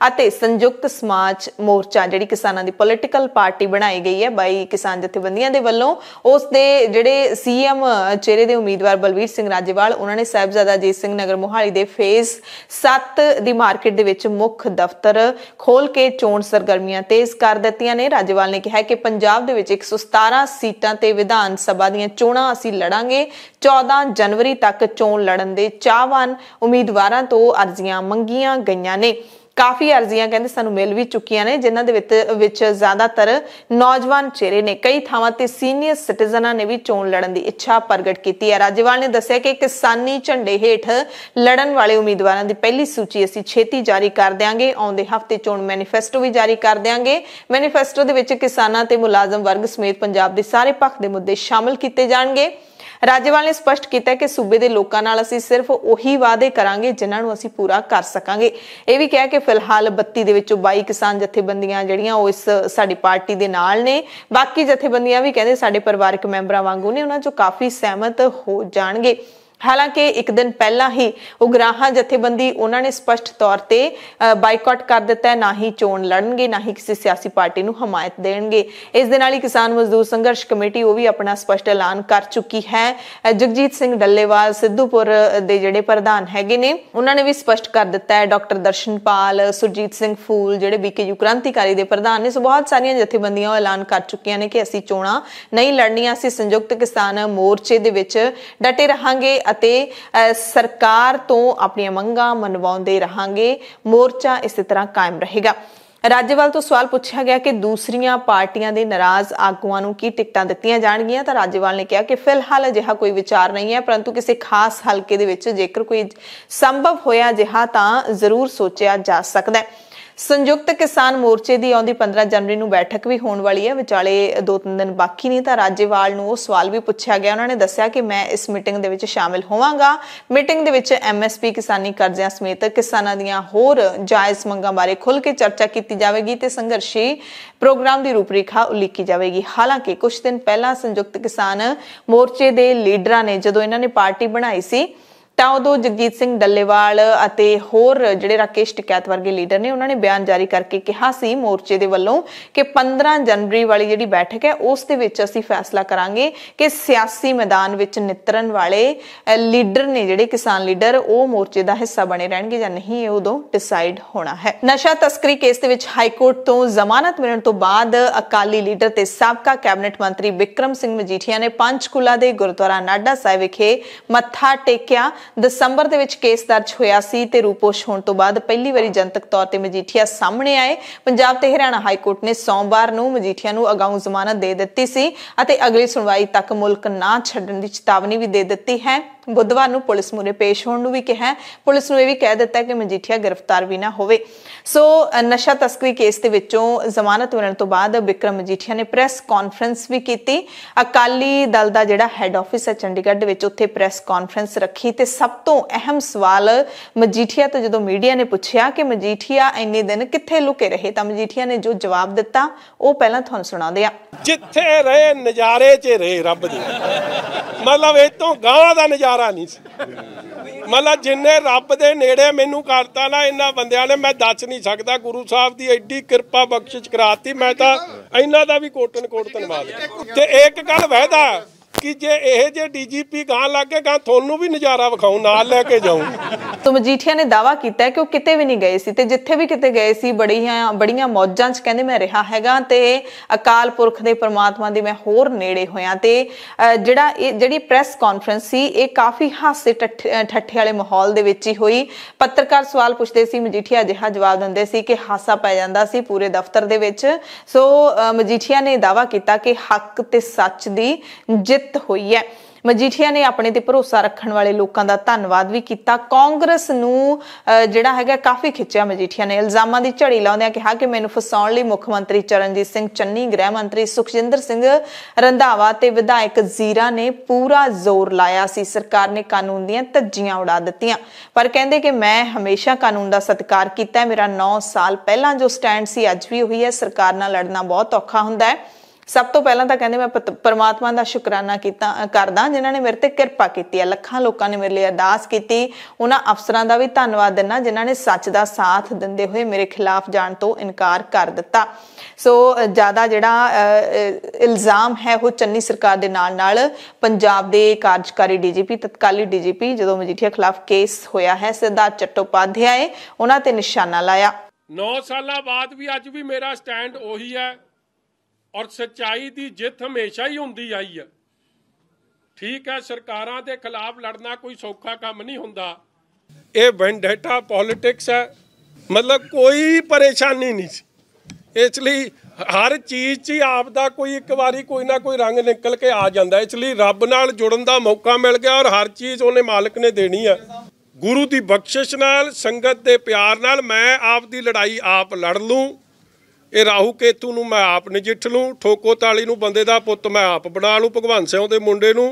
ਅਤੇ ਸੰਯੁਕਤ ਸਮਾਜ ਮੋਰਚਾ ਜਿਹੜੀ ਕਿਸਾਨਾਂ ਦੀ ਪੋਲੀਟੀਕਲ ਪਾਰਟੀ ਬਣਾਈ ਗਈ ਹੈ 22 ਕਿਸਾਨ ਜਥੇਬੰਦੀਆਂ ਦੇ ਵੱਲੋਂ, ਉਸ ਦੇ ਜਿਹੜੇ ਸੀਐਮ ਚਿਹਰੇ ਦੇ ਉਮੀਦਵਾਰ ਬਲਵੀਰ ਸਿੰਘ ਰਾਜੇਵਾਲ, ਉਹਨਾਂ ਨੇ ਸਾਹਿਬਜ਼ਾਦਾ ਅਜੀਤ ਸਿੰਘ ਨਗਰ ਮੋਹਾਲੀ ਦੇ ਫੇਜ਼ 7 ਦੀ ਮਾਰਕੀਟ ਦੇ ਵਿੱਚ ਮੁੱਖ ਦਫ਼ਤਰ ਖੋਲ ਕੇ ਚੋਣ ਸਰਗਰਮੀਆਂ ਤੇਜ਼ ਕਰ ਦਿੱਤੀਆਂ ਨੇ। ਰਾਜੇਵਾਲ ਨੇ ਕਿਹਾ ਕਿ ਪੰਜਾਬ ਦੇ ਵਿੱਚ 117 ਸੀਟਾਂ ਤੇ ਵਿਧਾਨ ਸਭਾ ਦੀਆਂ ਚੋਣਾਂ ਅਸੀਂ ਲੜਾਂਗੇ। 14 ਜਨਵਰੀ ਤੱਕ ਚੋਣ ਲੜਨ ਦੇ ਚਾਹਵਾਨ ਉਮੀਦਵਾਰਾਂ ਤੋਂ ਅਰਜ਼ੀਆਂ ਮੰਗੀਆਂ ਗਈਆਂ ਨੇ। ਕਾਫੀ ਅਰਜ਼ੀਆਂ ਕਹਿੰਦੇ ਸਾਨੂੰ ਮਿਲ ਵੀ ਚੁੱਕੀਆਂ ਨੇ, ਜਿਨ੍ਹਾਂ ਦੇ ਵਿੱਚ ਜ਼ਿਆਦਾਤਰ ਨੌਜਵਾਨ ਚਿਹਰੇ ਨੇ। ਕਈ ਥਾਵਾਂ ਤੇ ਸੀਨੀਅਰ ਸਿਟੀਜ਼ਨਾਂ ਨੇ ਵੀ ਚੋਣ ਲੜਨ ਦੀ ਇੱਛਾ ਪ੍ਰਗਟ ਕੀਤੀ ਹੈ। ਰਾਜੇਵਾਲ ਨੇ ਦੱਸਿਆ ਕਿ ਕਿਸਾਨੀ ਝੰਡੇ ਹੇਠ ਲੜਨ ਵਾਲੇ ਉਮੀਦਵਾਰਾਂ ਦੀ ਪਹਿਲੀ ਸੂਚੀ ਅਸੀਂ ਛੇਤੀ ਜਾਰੀ ਕਰ ਦਿਆਂਗੇ। ਆਉਂਦੇ ਹਫ਼ਤੇ ਚੋਣ ਮੈਨੀਫੈਸਟੋ ਵੀ ਜਾਰੀ ਕਰ ਦਿਆਂਗੇ। ਮੈਨੀਫੈਸਟੋ ਦੇ ਵਿੱਚ ਕਿਸਾਨਾਂ ਤੇ ਮੁਲਾਜ਼ਮ ਵਰਗ ਸਮੇਤ ਪੰਜਾਬ ਦੇ ਸਾਰੇ ਪੱਖ ਦੇ ਮੁੱਦੇ ਸ਼ਾਮਲ ਕੀਤੇ ਜਾਣਗੇ। ਰਾਜੇਵਾਲ ਨੇ ਸਪਸ਼ਟ ਕੀਤਾ ਕਿ ਸੂਬੇ ਦੇ ਲੋਕਾਂ ਨਾਲ ਅਸੀਂ ਸਿਰਫ ਉਹੀ ਵਾਅਦੇ ਕਰਾਂਗੇ ਜਿਨ੍ਹਾਂ ਨੂੰ ਅਸੀਂ ਪੂਰਾ ਕਰ ਸਕਾਂਗੇ। ਇਹ ਵੀ ਕਿਹਾ ਕਿ ਫਿਲਹਾਲ 32 ਦੇ ਵਿੱਚੋਂ 22 ਕਿਸਾਨ ਜਥੇਬੰਦੀਆਂ ਜਿਹੜੀਆਂ ਉਹ ਇਸ ਸਾਡੀ ਪਾਰਟੀ ਦੇ ਨਾਲ ਨੇ। ਬਾਕੀ ਜਥੇਬੰਦੀਆਂ ਵੀ ਕਹਿੰਦੇ ਸਾਡੇ ਪਰਿਵਾਰਕ ਮੈਂਬਰਾਂ ਵਾਂਗੂ ਨੇ, ਉਹਨਾਂ ਚੋਂ ਕਾਫੀ ਸਹਿਮਤ ਹੋ ਜਾਣਗੇ। ਹਾਲਾਂਕਿ ਇੱਕ ਦਿਨ ਪਹਿਲਾਂ ਹੀ ਉਗਰਾਹਾਂ ਜਥੇਬੰਦੀ ਉਹਨਾਂ ਨੇ ਸਪਸ਼ਟ ਤੌਰ ਤੇ ਬਾਈਕਾਟ ਕਰ ਦਿੱਤਾ ਹੈ, ਨਾ ਹੀ ਚੋਣ ਲੜਨਗੇ, ਨਾ ਹੀ ਕਿਸੇ ਸਿਆਸੀ ਪਾਰਟੀ ਨੂੰ ਹਮਾਇਤ ਦੇਣਗੇ। ਇਸ ਦੇ ਨਾਲ ਹੀ ਕਿਸਾਨ ਮਜ਼ਦੂਰ ਸੰਘਰਸ਼ ਕਮੇਟੀ ਉਹ ਵੀ ਆਪਣਾ ਸਪਸ਼ਟ ਐਲਾਨ ਕਰ ਚੁੱਕੀ ਹੈ। ਜਗਜੀਤ ਸਿੰਘ ਡੱਲੇਵਾਲ ਸਿੱਧੂਪੁਰ ਦੇ ਜਿਹੜੇ ਪ੍ਰਧਾਨ ਹੈਗੇ ਨੇ, ਉਹਨਾਂ ਨੇ ਵੀ ਸਪਸ਼ਟ ਕਰ ਦਿੱਤਾ ਹੈ। ਡਾਕਟਰ ਦਰਸ਼ਨਪਾਲ, ਸੁਰਜੀਤ ਸਿੰਘ ਫੂਲ ਜਿਹੜੇ BKU ਕ੍ਰਾਂਤੀਕਾਰੀ ਦੇ ਪ੍ਰਧਾਨ ਨੇ, ਸੋ ਬਹੁਤ ਸਾਰੀਆਂ ਜਥੇਬੰਦੀਆਂ ਉਹ ਐਲਾਨ ਕਰ ਚੁੱਕੀਆਂ ਨੇ ਕਿ ਅਸੀਂ ਚੋਣਾਂ ਨਹੀਂ ਲੜਨੀਆਂ, ਅਸੀਂ ਸੰਯੁਕਤ ਕਿਸਾਨ ਮੋਰਚੇ ਦੇ ਵਿੱਚ ਡਟੇ ਰਹਾਂਗੇ ਅਤੇ ਸਰਕਾਰ ਤੋਂ ਆਪਣੀਆਂ ਮੰਗਾਂ ਮਨਵਾਉਂਦੇ ਰਹਾਂਗੇ। ਮੋਰਚਾ ਇਸੇ ਤਰ੍ਹਾਂ ਕਾਇਮ ਰਹੇਗਾ। ਰਾਜੇਵਾਲ ਤੋਂ ਸਵਾਲ ਪੁੱਛਿਆ ਗਿਆ ਕਿ ਦੂਸਰੀਆਂ ਪਾਰਟੀਆਂ ਦੇ ਨਾਰਾਜ਼ ਆਗੂਆਂ ਨੂੰ ਕੀ ਟਿਕਟਾਂ ਦਿੱਤੀਆਂ ਜਾਣਗੀਆਂ, ਤਾਂ ਰਾਜੇਵਾਲ ਨੇ ਕਿਹਾ ਕਿ ਫਿਲਹਾਲ ਅਜਿਹਾ ਕੋਈ ਵਿਚਾਰ ਨਹੀਂ ਹੈ, ਪਰੰਤੂ ਕਿਸੇ ਖਾਸ ਹਲਕੇ ਦੇ ਵਿੱਚ ਜੇਕਰ ਕੋਈ ਸੰਭਵ ਹੋਇਆ ਅਜਿਹਾ ਤਾਂ ਜ਼ਰੂਰ ਸੋਚਿਆ ਜਾ ਸਕਦਾ ਹੈ। ਸੰਯੁਕਤ ਕਿਸਾਨ ਮੋਰਚੇ ਦੀ ਆਉਂਦੀ 15 ਜਨਵਰੀ ਨੂੰ ਬੈਠਕ ਵੀ ਹੋਣ ਵਾਲੀ ਹੈ, ਵਿਚਾਲੇ 2-3 ਦਿਨ ਬਾਕੀ ਨਹੀਂ। ਤਾਂ ਰਾਜੇਵਾਲ ਨੂੰ ਉਹ ਸਵਾਲ ਵੀ ਪੁੱਛਿਆ ਗਿਆ, ਉਹਨਾਂ ਨੇ ਦੱਸਿਆ ਕਿ ਮੈਂ ਇਸ ਮੀਟਿੰਗ ਦੇ ਵਿੱਚ ਸ਼ਾਮਿਲ ਹੋਵਾਂਗਾ। ਮੀਟਿੰਗ ਦੇ ਵਿੱਚ MSP ਕਿਸਾਨੀ ਕਰਜ਼ਿਆਂ ਸਮੇਤ ਕਿਸਾਨਾਂ ਦੀਆਂ ਹੋਰ ਜਾਇਜ਼ ਮੰਗਾਂ ਬਾਰੇ ਖੁੱਲ੍ਹ ਕੇ ਚਰਚਾ ਕੀਤੀ ਜਾਵੇਗੀ ਤੇ ਸੰਘਰਸ਼ੀ ਪ੍ਰੋਗਰਾਮ ਦੀ ਰੂਪਰੇਖਾ ਉਲੀਕੀ ਜਾਵੇਗੀ। ਹਾਲਾਂਕਿ ਕੁਝ ਦਿਨ ਪਹਿਲਾਂ ਸੰਯੁਕਤ ਕਿਸਾਨ ਮੋਰਚੇ ਦੇ ਲੀਡਰਾਂ ਨੇ ਜਦੋਂ ਇਹਨਾਂ ਨੇ ਪਾਰਟੀ ਬਣਾਈ ਸੀ ਤਾਂ ਉਦੋਂ ਜਗਜੀਤ ਸਿੰਘ ਡੱਲੇਵਾਲ ਅਤੇ ਹੋਰ ਜਿਹੜੇ ਰਾਕੇਸ਼ ਟਿਕੈਤ ਵਰਗੇ ਲੀਡਰ ਨੇ, ਉਹਨਾਂ ਨੇ ਬਿਆਨ ਜਾਰੀ ਕਰਕੇ ਕਿਹਾ ਸੀ ਮੋਰਚੇ ਦੇ ਵੱਲੋਂ ਕਿ 15 ਜਨਵਰੀ ਵਾਲੀ ਜਿਹੜੀ ਬੈਠਕ ਹੈ ਉਸ ਦੇ ਵਿੱਚ ਅਸੀਂ ਫੈਸਲਾ ਕਰਾਂਗੇ ਕਿ ਸਿਆਸੀ ਮੈਦਾਨ ਵਿੱਚ ਨਿਤਰਨ ਵਾਲੇ ਲੀਡਰ ਨੇ, ਜਿਹੜੇ ਕਿਸਾਨ ਲੀਡਰ, ਉਹ ਮੋਰਚੇ ਦਾ ਹਿੱਸਾ ਬਣੇ ਰਹਿਣਗੇ ਜਾਂ ਨਹੀਂ, ਇਹ ਉਦੋਂ ਡਿਸਾਈਡ ਹੋਣਾ ਹੈ। ਨਸ਼ਾ ਤਸਕਰੀ ਕੇਸ ਦੇ ਵਿੱਚ ਹਾਈ ਕੋਰਟ ਤੋਂ ਜ਼ਮਾਨਤ ਮਿਲਣ ਤੋਂ ਬਾਅਦ ਅਕਾਲੀ ਲੀਡਰ ਤੇ ਸਾਬਕਾ ਕੈਬਨਿਟ ਮੰਤਰੀ ਬਿਕਰਮ ਸਿੰਘ ਮਜੀਠੀਆ ਨੇ ਪੰਚਕੂਲਾ ਦੇ ਗੁਰਦੁਆਰਾ ਨਾਢਾ ਸਾਹਿਬ ਵਿਖੇ ਮੱਥਾ ਟੇਕਿਆ। ਦਸੰਬਰ ਦੇ ਵਿੱਚ ਕੇਸ ਦਰਜ ਹੋਇਆ ਸੀ ਤੇ ਰੂਪੋਸ਼ ਹੋਣ ਤੋਂ ਬਾਅਦ ਪਹਿਲੀ ਵਾਰੀ ਜਨਤਕ ਤੌਰ ਤੇ ਮਜੀਠੀਆ ਸਾਹਮਣੇ ਆਏ। ਪੰਜਾਬ ਤੇ ਹਰਿਆਣਾ ਹਾਈ ਕੋਰਟ ਨੇ ਸੋਮਵਾਰ ਨੂੰ ਮਜੀਠੀਆ ਨੂੰ ਅਗਾਊਂ ਜ਼ਮਾਨਤ ਦੇ ਦਿੱਤੀ ਸੀ ਅਤੇ ਅਗਲੀ ਸੁਣਵਾਈ ਤੱਕ ਮੁਲਕ ਨਾ ਛੱਡਣ ਦੀ ਚੇਤਾਵਨੀ ਵੀ ਦੇ ਦਿੱਤੀ ਹੈ। ਬੁੱਧਵਾਰ ਨੂੰ ਪੁਲਿਸ ਮੂਹਰੇ ਪੇਸ਼ ਹੋਣ ਨੂੰ ਵੀ ਕਿਹਾ। ਪੁਲਿਸ ਨੂੰ ਇਹ ਵੀ ਕਹਿ ਦਿੱਤਾ ਕਿ ਮਜੀਠੀਆ ਗ੍ਰਿਫਤਾਰ ਵੀ ਨਾ ਹੋਵੇ। ਸੋ ਨਸ਼ਾ ਤਸਕਰੀ ਕੇਸ ਦੇ ਵਿੱਚੋਂ ਜ਼ਮਾਨਤ ਮਿਲਣ ਤੋਂ ਬਾਅਦ ਬਿਕਰਮ ਮਜੀਠੀਆ ਨੇ ਪ੍ਰੈਸ ਕਾਨਫਰੰਸ ਵੀ ਕੀਤੀ। ਅਕਾਲੀ ਦਲ ਦਾ ਜਿਹੜਾ ਹੈੱਡ ਆਫਿਸ ਹੈ ਚੰਡੀਗੜ੍ਹ ਦੇ ਵਿੱਚ, ਉੱਥੇ ਪ੍ਰੈਸ ਕਾਨਫਰੰਸ ਰੱਖੀ ਤੇ ਸਭ ਤੋਂ ਅਹਿਮ ਸਵਾਲ ਮਜੀਠੀਆ ਤੋਂ ਜਦੋਂ ਮੀਡੀਆ ਨੇ ਪੁੱਛਿਆ ਕਿ ਮਜੀਠੀਆ ਇੰਨੇ ਦਿਨ ਕਿੱਥੇ ਲੁਕੇ ਰਹੇ, ਤਾਂ ਮਜੀਠੀਆ ਨੇ ਜੋ ਜਵਾਬ ਦਿੱਤਾ ਉਹ ਪਹਿਲਾਂ ਤੁਹਾਨੂੰ ਸੁਣਾਉਂਦੇ ਆ। ਜਿੱਥੇ ਰਹੇ ਨਜ਼ਾਰੇ 'ਚ ਰਹੇ ਰੱਬ ਦੇ, ਮਤਲਬ ਇਹ ਤੋਂ ਗਾਂ ਦਾ ਨਜ਼ਾਰਾ ਨਹੀਂ ਸੀ। ਮਤਲਬ ਜਿੰਨੇ ਰੱਬ ਦੇ ਨੇੜੇ ਮੈਨੂੰ ਕਰਤਾ ਨਾ ਇਹਨਾਂ ਬੰਦਿਆਂ ਨੇ, ਮੈਂ ਦੱਸ ਨਹੀਂ ਸਕਦਾ। ਗੁਰੂ ਸਾਹਿਬ ਦੀ ਐਡੀ ਕਿਰਪਾ ਬਖਸ਼ਿਸ਼ ਕਰਾਤੀ, ਮੈਂ ਤਾਂ ਇਹਨਾਂ ਦਾ ਵੀ ਕੋਟਨ ਕੋਟ ਧੰਨਵਾਦ। ਤੇ ਇੱਕ ਗੱਲ ਵਹਿਦਾ ਬਾਕੀ ਜੇ ਇਹ ਜੇ ਡੀਜੀਪੀ ਗਾਂ ਲੱਗੇ ਗਾਂ ਤੁਹਾਨੂੰ ਵੀ ਨਜ਼ਾਰਾ ਵਿਖਾਉ, ਨਾਲ ਲੈ ਕੇ ਜਾਊਂ। तो मजीठिया ने दावा किया कि वो किते भी नहीं गए सी ते जिथे भी किते गए सी बड़ियां मौजां च कहंदे मैं रहा हैगा ते अकाल पुरख दे परमात्मा दे मैं होर नेड़े होया ते जिहड़ी प्रैस कॉन्फ्रेंस सी ये काफ़ी हासे ठट्ठे वाले माहौल दे विच ही होई। पत्रकार सवाल पुछदे सी, मजीठिया अजिहा जवाब दिंदे सी कि हासा पै जांदा सी पूरे दफ्तर दे विच। सो मजीठिया ने दावा किया कि हक ते सच दी जित हुई है। मजीठिया ने अपने ते भरोसा रखण वाले लोगों का धन्नवाद भी किया। कांग्रेस नूं जिहड़ा हैगा काफ़ी खिच्चिया मजीठिया ने, इल्जामां दी झड़ी लाउंदिआं कहा कि मैनूं फसाउण लई मुख मंत्री चरणजीत सिंह चन्नी, गृह मंत्री सुखजिंदर सिंह रंधावा ते विधायक जीरा ने पूरा जोर लाया सी। सरकार ने कानून दीआं धज्जियां उड़ा दित्तियां, पर कहंदे कि मैं हमेशा कानून दा सत्कार कीता। मेरा 9 साल पहलां जो स्टैंड सी अज भी उही है। सरकार नाल लड़ना बहुत औखा हुंदा है। सब तो पहला तो कहते मैं परमात्मा का शुकराना करदा जिन्होंने मेरे ते कृपा की है। लखां लोगों ने मेरे लिए अरदास की। उन्हां अफसरां दा भी धन्नवाद दिना जिन्होंने सच का साथ दिंदे हुए मेरे खिलाफ जाण तो इनकार कर दिता। सो ज़्यादा जिहड़ा इल्जाम है वो चन्नी सरकार दे नाल पंजाब दे कार्यकारी डीजीपी, तत्काली डीजीपी जो मजीठिया खिलाफ केस होया है सिद्धार्थ चट्टोपाध्याय, उन्हां ते निशाना लाया। 9 साल बाद भी अज भी मेरा स्टैंड उही है और सच्चाई की जित हमेशा ही होंदी आई है। ठीक है, सरकारां दे खिलाफ लड़ना कोई सौखा काम नहीं हुंदा। ये वेंडेटा पॉलिटिक्स है, मतलब कोई परेशानी नहीं सी। इसलिए हर चीज़ च आप दा कोई एक बारी कोई ना कोई रंग निकल के आ जाता। इसलिए रब नाल जुड़न दा मौका मिल गया और हर चीज़ उन्हें मालिक ने देनी है। गुरु की बख्शिश नाल, संगत के प्यार नाल मैं आप दी लड़ाई आप लड़ लूँ। ਇਹ ਰਾਹੂ ਕੇਤੂ ਨੂੰ ਮੈਂ ਆਪ ਨਜਿੱਠ ਲੂੰ, ਠੋਕੋ ਤਾਲੀ ਨੂੰ ਬੰਦੇ ਦਾ ਪੁੱਤ ਮੈਂ ਆਪ ਬਣਾ ਲੂੰ, ਭਗਵੰਤ ਸਿੰਘ ਦੇ ਮੁੰਡੇ ਨੂੰ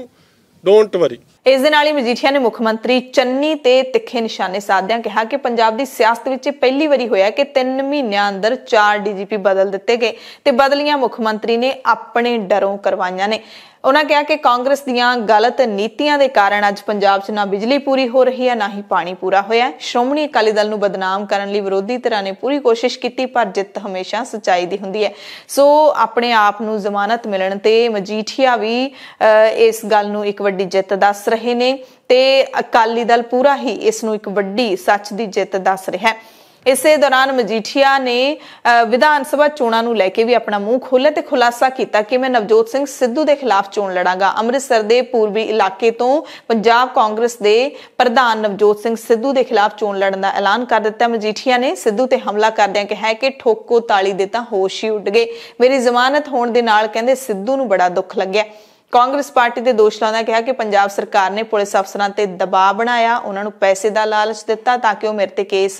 ਡੋਂਟ ਵਰੀ। इस दे नाल ही मजीठिया ने मुख मंत्री चन्नी ते तिखे निशाने साधदिआं कहा कि पंजाब दी सियासत विच पहली वारी होया कि 3 महीनों अंदर 4 डीजीपी बदल दिते गए ते बदलियां मुख मंत्री ने अपने डरों करवाइयां ने। उन्होंने कहा कि कांग्रेस दीआं गलत नीतियां दे कारण अज पंजाब च ना बिजली पूरी हो रही है ना ही पानी पूरा होया। श्रोमणी अकाली दल नूं बदनाम करन लई विरोधी धिरां ने पूरी कोशिश की, पर जित हमेशा सच्चाई दी हुंदी है। सो अपने आप नूं जमानत मिलण ते मजीठिया भी इस गल नूं एक वड्डी जित दस रहे ने ते अकाली दल पूरा ही इस नूं एक वड्डी सच दी जित दस रहा है। इसे दौरान मजीठिया ने विधान सभा चोणां नूं लैके भी अपना मूँह खोलिया ते खुलासा किया कि मैं नवजोत सिंह सिद्धू के खिलाफ चोण लड़ांगा। अमृतसर के पूर्वी इलाके तो पंजाब कांग्रेस के प्रधान नवजोत सिंह सिद्धू के खिलाफ चोण लड़न का ऐलान कर दिता। मजीठिया ने सिद्धू ते हमला करदिआं कहा कि ठोको ताली दे तां होश ही उड़ गए। मेरी जमानत होण दे नाल कहंदे सिद्धू नूं बड़ा दुख लग्या। कांग्रेस पार्टी ते दोष लाउंदा कहा कि पंजाब सरकार ने पुलिस अफसरां ते दबाव बनाया, उन्हां नूं पैसे दा लालच दिता ताकि वो मेरे ते केस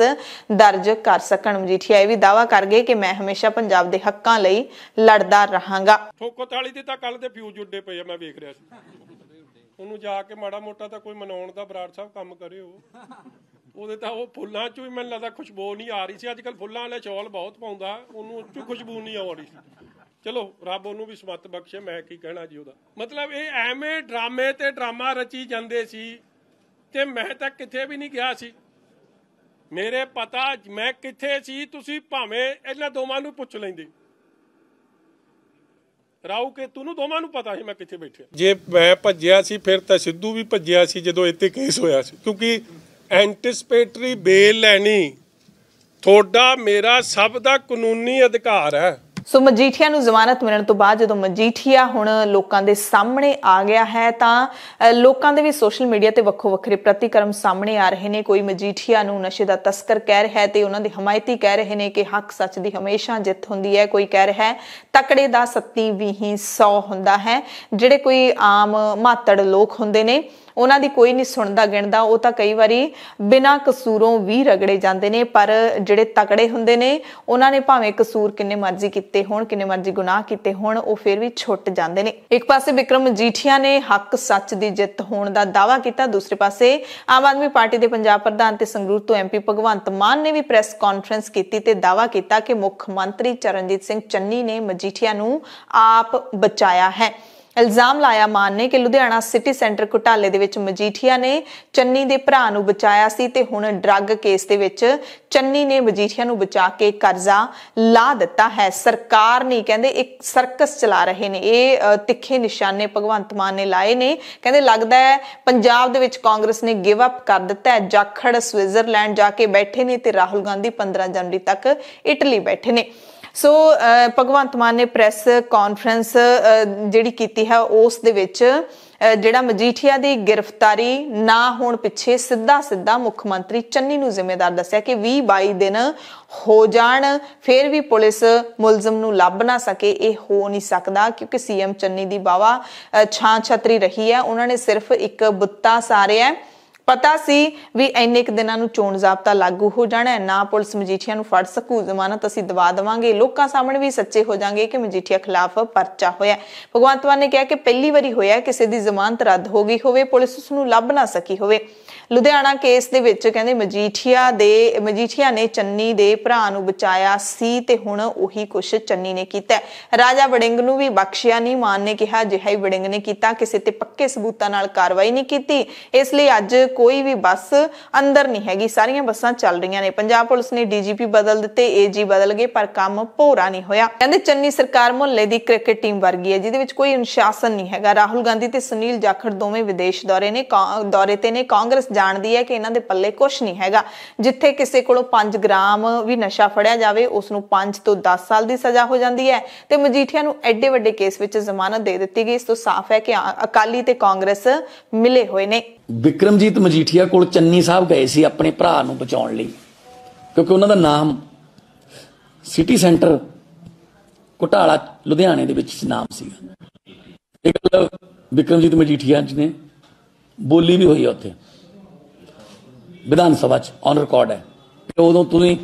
दर्ज कर सकण। मजीठिया भी दावा कर गए कि मैं हमेशा पंजाब दे हक्कां लई लड़दा रहांगा। ठोको ताली दे तां कल दे फ्यूज उड्डे पए मैं वेख रिहा सी। ਉਹਨੂੰ ਜਾ ਕੇ ਮਾੜਾ ਮੋਟਾ ਤਾਂ ਕੋਈ ਮਨਾਉਣ ਦਾ ਬਰਾੜ ਸਾਹਿਬ ਕੰਮ ਕਰਿਓ। ਉਹਦੇ ਤਾਂ ਉਹ ਫੁੱਲਾਂ ਚੋਂ ਹੀ ਮੈਨੂੰ ਲੱਗਦਾ ਖੁਸ਼ਬੂ ਨਹੀਂ ਆ ਰਹੀ ਸੀ। ਅੱਜ ਕੱਲ ਫੁੱਲਾਂ ਵਾਲੇ ਚੌਲ ਬਹੁਤ ਪਾਉਂਦਾ, ਉਹਨੂੰ ਚੋਂ ਖੁਸ਼ਬੂ ਨਹੀਂ ਆ ਰਹੀ ਸੀ। ਚਲੋ ਰੱਬ ਉਹਨੂੰ ਵੀ ਸਮਤ ਬਖਸ਼ੇ, ਮੈਂ ਕੀ ਕਹਿਣਾ ਜੀ ਉਹਦਾ। ਮਤਲਬ ਇਹ ਐਵੇਂ ਡਰਾਮੇ ਤੇ ਡਰਾਮਾ ਰਚੀ ਜਾਂਦੇ ਸੀ ਤੇ ਮੈਂ ਤਾਂ ਕਿਤੇ ਵੀ ਨਹੀਂ ਗਿਆ ਸੀ। ਮੇਰੇ ਪਤਾ ਮੈਂ ਕਿੱਥੇ ਸੀ, ਤੁਸੀਂ ਭਾਵੇਂ ਇਹਨਾਂ ਦੋਵਾਂ ਨੂੰ ਪੁੱਛ ਲੈਂਦੇ। ਰਾਹੂ ਕੇਤੂ ਨੂੰ ਦੋਵਾਂ ਨੂੰ ਪਤਾ ਸੀ ਮੈਂ ਕਿੱਥੇ ਬੈਠਿਆ। ਜੇ ਮੈਂ ਭੱਜਿਆ ਸੀ ਫਿਰ ਤਾਂ ਸਿੱਧੂ ਵੀ ਭੱਜਿਆ ਸੀ ਜਦੋਂ ਇੱਥੇ ਕੇਸ ਹੋਇਆ ਸੀ, ਕਿਉਂਕਿ ਐਂਟੀਸਪੇਟਰੀ ਬੇਲ ਲੈਣੀ ਤੁਹਾਡਾ ਮੇਰਾ ਸਭ ਦਾ ਕਾਨੂੰਨੀ ਅਧਿਕਾਰ ਹੈ। सो मजीठिया नूं जमानत मिलण तो बाद जो मजीठिया हुण लोकां दे सामने आ गया है तां लोकां दे भी सोशल मीडिया ते वक्खो वक्खरे प्रतिक्रम सामने आ रहे ने। कोई मजीठिया नूं नशे दा तस्कर कह रहा है ते उन्हां दे हमायती कह रहे ने कि हक सच दी हमेशा जित हुंदी है। कोई कह रहा है तकड़े दा 70 20 100 हुंदा है। जिहड़े कोई आम मातड़ लोग हुंदे ने उन्हां दी कोई नहीं सुणदा गिणदा, वो तां कई वारी बिना कसूरों भी रगड़े जांदे ने। पर जिहड़े तकड़े हुंदे ने उन्हां ने भावें कसूर किन्ने मर्जी कीते होण, किन्ने मर्जी गुनाह कीते होण, वो फिर भी छुट जांदे ने। एक पासे विक्रम मजीठिया ने हक सच दी जित होण दा दावा कीता, दूसरे पासे आम आदमी पार्टी दे पंजाब प्रधान ते संगरूर तो MP भगवंत मान ने भी प्रैस कॉन्फ्रेंस कीती ते दावा कीता कि मुख मंत्री चरणजीत सिंह चन्नी ने मजीठिया नूं आप बचाया है। ਇਲਜ਼ਾਮ ਲਾਇਆ ਮਾਨ ਨੇ ਕਿ ਲੁਧਿਆਣਾ ਸਿਟੀ ਸੈਂਟਰ ਘੁਟਾਲੇ ਦੇ ਵਿੱਚ ਮਜੀਠੀਆ ਨੇ ਚੰਨੀ ਦੇ ਭਰਾ ਨੂੰ ਬਚਾਇਆ ਸੀ ਤੇ ਹੁਣ ਡਰੱਗ ਕੇਸ ਦੇ ਵਿੱਚ ਚੰਨੀ ਨੇ ਮਜੀਠੀਆ ਨੂੰ ਬਚਾ ਕੇ ਕਰਜ਼ਾ ਲਾ ਦਿੱਤਾ ਹੈ। ਸਰਕਾਰ ਨਹੀਂ, ਕਹਿੰਦੇ ਇੱਕ ਸਰਕਸ ਚਲਾ ਰਹੇ ਨੇ। ਇਹ ਤਿੱਖੇ ਨਿਸ਼ਾਨੇ ਭਗਵੰਤ ਮਾਨ ਨੇ ਲਾਏ ਨੇ। ਕਹਿੰਦੇ ਲੱਗਦਾ ਹੈ ਪੰਜਾਬ ਦੇ ਵਿੱਚ ਕਾਂਗਰਸ ਨੇ ਗਿਵ ਅਪ ਕਰ ਦਿੱਤਾ ਹੈ। ਜਾਖੜ ਸਵਿਟਜ਼ਰਲੈਂਡ ਜਾ ਕੇ ਬੈਠੇ ਨੇ ਤੇ ਰਾਹੁਲ ਗਾਂਧੀ 15 ਜਨਵਰੀ ਤੱਕ ਇਟਲੀ ਬੈਠੇ ਨੇ। ਸੋ ਭਗਵੰਤ ਮਾਨ ਨੇ ਪ੍ਰੈਸ ਕਾਨਫਰੰਸ ਜਿਹੜੀ ਕੀਤੀ ਹੈ ਉਸ ਦੇ ਵਿੱਚ ਜਿਹੜਾ ਮਜੀਠੀਆ ਦੀ ਗ੍ਰਿਫਤਾਰੀ ਨਾ ਹੋਣ ਪਿੱਛੇ ਸਿੱਧਾ ਮੁੱਖ ਮੰਤਰੀ ਚੰਨੀ ਨੂੰ ਜ਼ਿੰਮੇਦਾਰ ਦੱਸਿਆ ਕਿ 20-22 ਦਿਨ ਹੋ ਜਾਣ ਫਿਰ ਵੀ ਪੁਲਿਸ ਮੁਲਜ਼ਮ ਨੂੰ ਲੱਭ ਨਾ ਸਕੇ। ਇਹ ਹੋ ਨਹੀਂ ਸਕਦਾ ਕਿਉਂਕਿ ਸੀਐਮ ਚੰਨੀ ਦੀ ਬਾਵਾ ਛਾਂ ਛਤਰੀ ਰਹੀ ਹੈ। ਉਹਨਾਂ ਨੇ ਸਿਰਫ ਇੱਕ ਬੁੱਤਾ ਸਾਰਿਆ। ਪਤਾ ਸੀ ਵੀ ਇੰਨੇ ਕੁ ਦਿਨਾਂ ਨੂੰ ਚੋਣ ਜ਼ਾਬਤਾ ਲਾਗੂ ਹੋ ਜਾਣਾ ਹੈ, ਨਾ ਪੁਲਿਸ ਮਜੀਠੀਆ ਨੂੰ ਫੜ ਸਕੂ, ਜ਼ਮਾਨਤ ਅਸੀਂ ਦਵਾ ਦੇਵਾਂਗੇ, ਲੋਕਾਂ ਸਾਹਮਣੇ ਵੀ ਸੱਚੇ ਹੋ ਜਾਣਗੇ ਕਿ ਮਜੀਠੀਆ ਖਿਲਾਫ ਪਰਚਾ ਹੋਇਆ। ਭਗਵੰਤ ਮਾਨ ਨੇ ਕਿਹਾ ਕਿ ਪਹਿਲੀ ਵਾਰੀ ਹੋਇਆ ਕਿਸੇ ਦੀ ਜ਼ਮਾਨਤ ਰੱਦ ਹੋ ਗਈ ਹੋਵੇ, ਪੁਲਿਸ ਉਸ ਨੂੰ ਲੱਭ ਨਾ ਸਕੀ ਹੋਵੇ। ਲੁਧਿਆਣਾ ਕੇਸ ਦੇ ਵਿੱਚ ਕਹਿੰਦੇ ਮਜੀਠੀਆ ਨੇ ਚੰਨੀ ਦੇ ਭਰਾ ਨੂੰ ਬਚਾਇਆ ਸੀ ਤੇ ਹੁਣ ਉਹੀ ਕੁਛ ਚੰਨੀ ਨੇ ਕੀਤਾ। ਰਾਜਾ ਵੜਿੰਗ ਨੂੰ ਵੀ ਬਖਸ਼ਿਆ ਨਹੀਂ। ਮਾਨ ਨੇ ਕਿਹਾ ਅਜਿਹਾ ਹੀ ਵੜਿੰਗ ਨੇ ਕੀਤਾ, ਕਿਸੇ ਤੇ ਪੱਕੇ ਸਬੂਤਾਂ ਨਾਲ ਕਾਰਵਾਈ ਨਹੀਂ ਕੀਤੀ, ਇਸ ਲਈ ਅੱਜ ਕੋਈ ਵੀ ਬੱਸ ਅੰਦਰ ਨਹੀਂ ਹੈਗੀ, ਸਾਰੀਆਂ ਬੱਸਾਂ ਚੱਲ ਰਹੀਆਂ ਨੇ। ਪੰਜਾਬ ਪੁਲਿਸ ਨੇ ਡੀਜੀਪੀ ਬਦਲ ਦਿੱਤੇ, ਏਜੀ ਬਦਲ ਗਏ, ਪਰ ਕੰਮ ਭੋਰਾ ਨਹੀਂ ਹੋਇਆ। ਕਹਿੰਦੇ ਚੰਨੀ ਸਰਕਾਰ ਮੁਹੱਲੇ ਦੀ ਕ੍ਰਿਕਟ ਟੀਮ ਵਰਗੀ ਹੈ ਜਿਹਦੇ ਵਿੱਚ ਕੋਈ ਅਨੁਸ਼ਾਸਨ ਨਹੀਂ ਹੈਗਾ। ਰਾਹੁਲ ਗਾਂਧੀ ਤੇ ਸੁਨੀਲ ਜਾਖੜ ਦੋਵੇਂ ਵਿਦੇਸ਼ ਦੌਰੇ ਤੇ ਨੇ। ਕਾਂਗਰਸ ਜਾਣਦੀ ਹੈ ਕਿ ਇਹਨਾਂ ਦੇ ਪੱਲੇ ਕੁਛ ਨਹੀਂ ਹੈਗਾ। ਜਿੱਥੇ ਕਿਸੇ ਕੋਲੋਂ 5 ਗ੍ਰਾਮ ਵੀ ਨਸ਼ਾ ਫੜਿਆ ਜਾਵੇ ਉਸ ਨੂੰ 5 ਤੋਂ 10 ਸਾਲ ਦੀ ਸਜ਼ਾ ਹੋ ਜਾਂਦੀ ਹੈ ਤੇ ਮਜੀਠੀਆ ਨੂੰ ਐਡੇ ਵੱਡੇ ਕੇਸ ਵਿੱਚ ਜ਼ਮਾਨਤ ਦੇ ਦਿੱਤੀ ਗਈ। ਇਸ ਤੋਂ ਸਾਫ਼ ਹੈ ਕਿ ਅਕਾਲੀ ਤੇ ਕਾਂਗਰਸ ਮਿਲੇ ਹੋਏ ਨੇ। ਵਿਕਰਮਜੀਤ ਮਜੀਠੀਆ ਕੋਲ ਚੰਨੀ ਸਾਹਿਬ ਗਏ ਸੀ ਆਪਣੇ ਭਰਾ ਨੂੰ ਬਚਾਉਣ ਲਈ, ਕਿਉਂਕਿ ਉਹਨਾਂ ਦਾ ਨਾਮ ਸਿਟੀ ਸੈਂਟਰ ਘੁਟਾਲਾ ਲੁਧਿਆਣੇ ਦੇ ਵਿੱਚ ਨਾਮ ਸੀਗਾ। ਇਹ ਗੱਲ ਵਿਕਰਮਜੀਤ ਮਜੀਠੀਆ ਜੀ ਨੇ ਬੋਲੀ ਵੀ ਹੋਈ ਹੈ ਉੱਥੇ ਵਿਧਾਨ ਸਭਾ 'ਚ, ਔਨ ਰਿਕਾਰਡ ਹੈ ਕਿ ਉਦੋਂ ਤੁਸੀਂ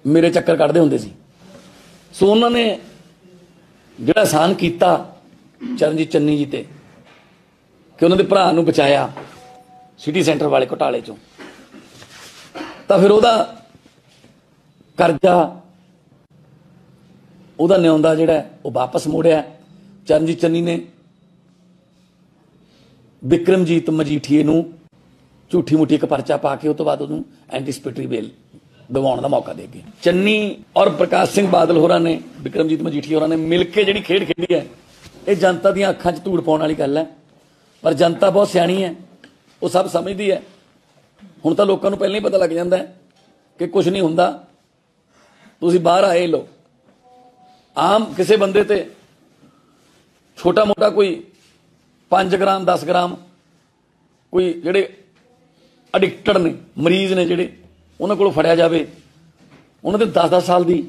ਮੇਰੇ ਚੱਕਰ ਕੱਢਦੇ ਹੁੰਦੇ ਸੀ। ਸੋ ਉਹਨਾਂ ਨੇ ਜਿਹੜਾ ਅਹਿਸਾਨ ਕੀਤਾ ਚਰਨਜੀਤ ਚੰਨੀ ਜੀ ਤੇ ਕਿ ਉਹਨਾਂ ਦੇ ਭਰਾ ਨੂੰ ਬਚਾਇਆ ਸਿਟੀ ਸੈਂਟਰ ਵਾਲੇ ਘੁਟਾਲੇ ਚੋਂ, ਤਾਂ ਫਿਰ ਉਹਦਾ ਕਰਜ਼ਾ, ਉਹਦਾ ਨਿਉਂਦਾ ਜਿਹੜਾ ਉਹ ਵਾਪਸ ਮੋੜਿਆ ਚਰਨਜੀਤ ਚੰਨੀ ਨੇ ਵਿਕਰਮਜੀਤ ਮਜੀਠੀਏ ਨੂੰ ਝੂਠੀ ਮੁੱਠੀ ਇੱਕ ਪਰਚਾ ਪਾ ਕੇ ਉਹ ਤੋਂ ਬਾਅਦ ਉਹਨੂੰ ਐਂਟੀਸਪੇਟਰੀ ਬੇਲ ਦਿਵਾਉਣ ਦਾ ਮੌਕਾ ਦੇ ਕੇ ਚੰਨੀ ਔਰ ਪ੍ਰਕਾਸ਼ ਸਿੰਘ ਬਾਦਲ ਹੋਰਾਂ ਨੇ ਵਿਕਰਮਜੀਤ ਮਜੀਠੀਆ ਹੋਰਾਂ ਨੇ ਮਿਲ ਕੇ ਜਿਹੜੀ ਖੇਡ ਖੇਡੀ ਹੈ, ਇਹ ਜਨਤਾ ਦੀਆਂ ਅੱਖਾਂ 'ਚ ਧੂੜ ਪਾਉਣ ਵਾਲੀ ਗੱਲ ਹੈ। ਪਰ ਜਨਤਾ ਬਹੁਤ ਸਿਆਣੀ ਹੈ, ਉਹ ਸਭ ਸਮਝਦੀ ਹੈ। ਹੁਣ ਤਾਂ ਲੋਕਾਂ ਨੂੰ ਪਹਿਲਾਂ ਹੀ ਪਤਾ ਲੱਗ ਜਾਂਦਾ ਹੈ ਕਿ ਕੁਝ ਨਹੀਂ ਹੁੰਦਾ, ਤੁਸੀਂ ਬਾਹਰ ਆਏ ਲੋ। ਆਮ ਕਿਸੇ ਬੰਦੇ ਤੇ ਛੋਟਾ ਮੋਟਾ ਕੋਈ 5 ਗ੍ਰਾਮ 10 ਗ੍ਰਾਮ ਕੋਈ ਜਿਹੜੇ ਅਡਿਕਟਡ ਨੇ, ਮਰੀਜ਼ ਨੇ ਜਿਹੜੇ, ਉਹਨਾਂ ਕੋਲੋਂ ਫੜਿਆ ਜਾਵੇ, ਉਹਨਾਂ ਦੇ 10-10 ਸਾਲ ਦੀ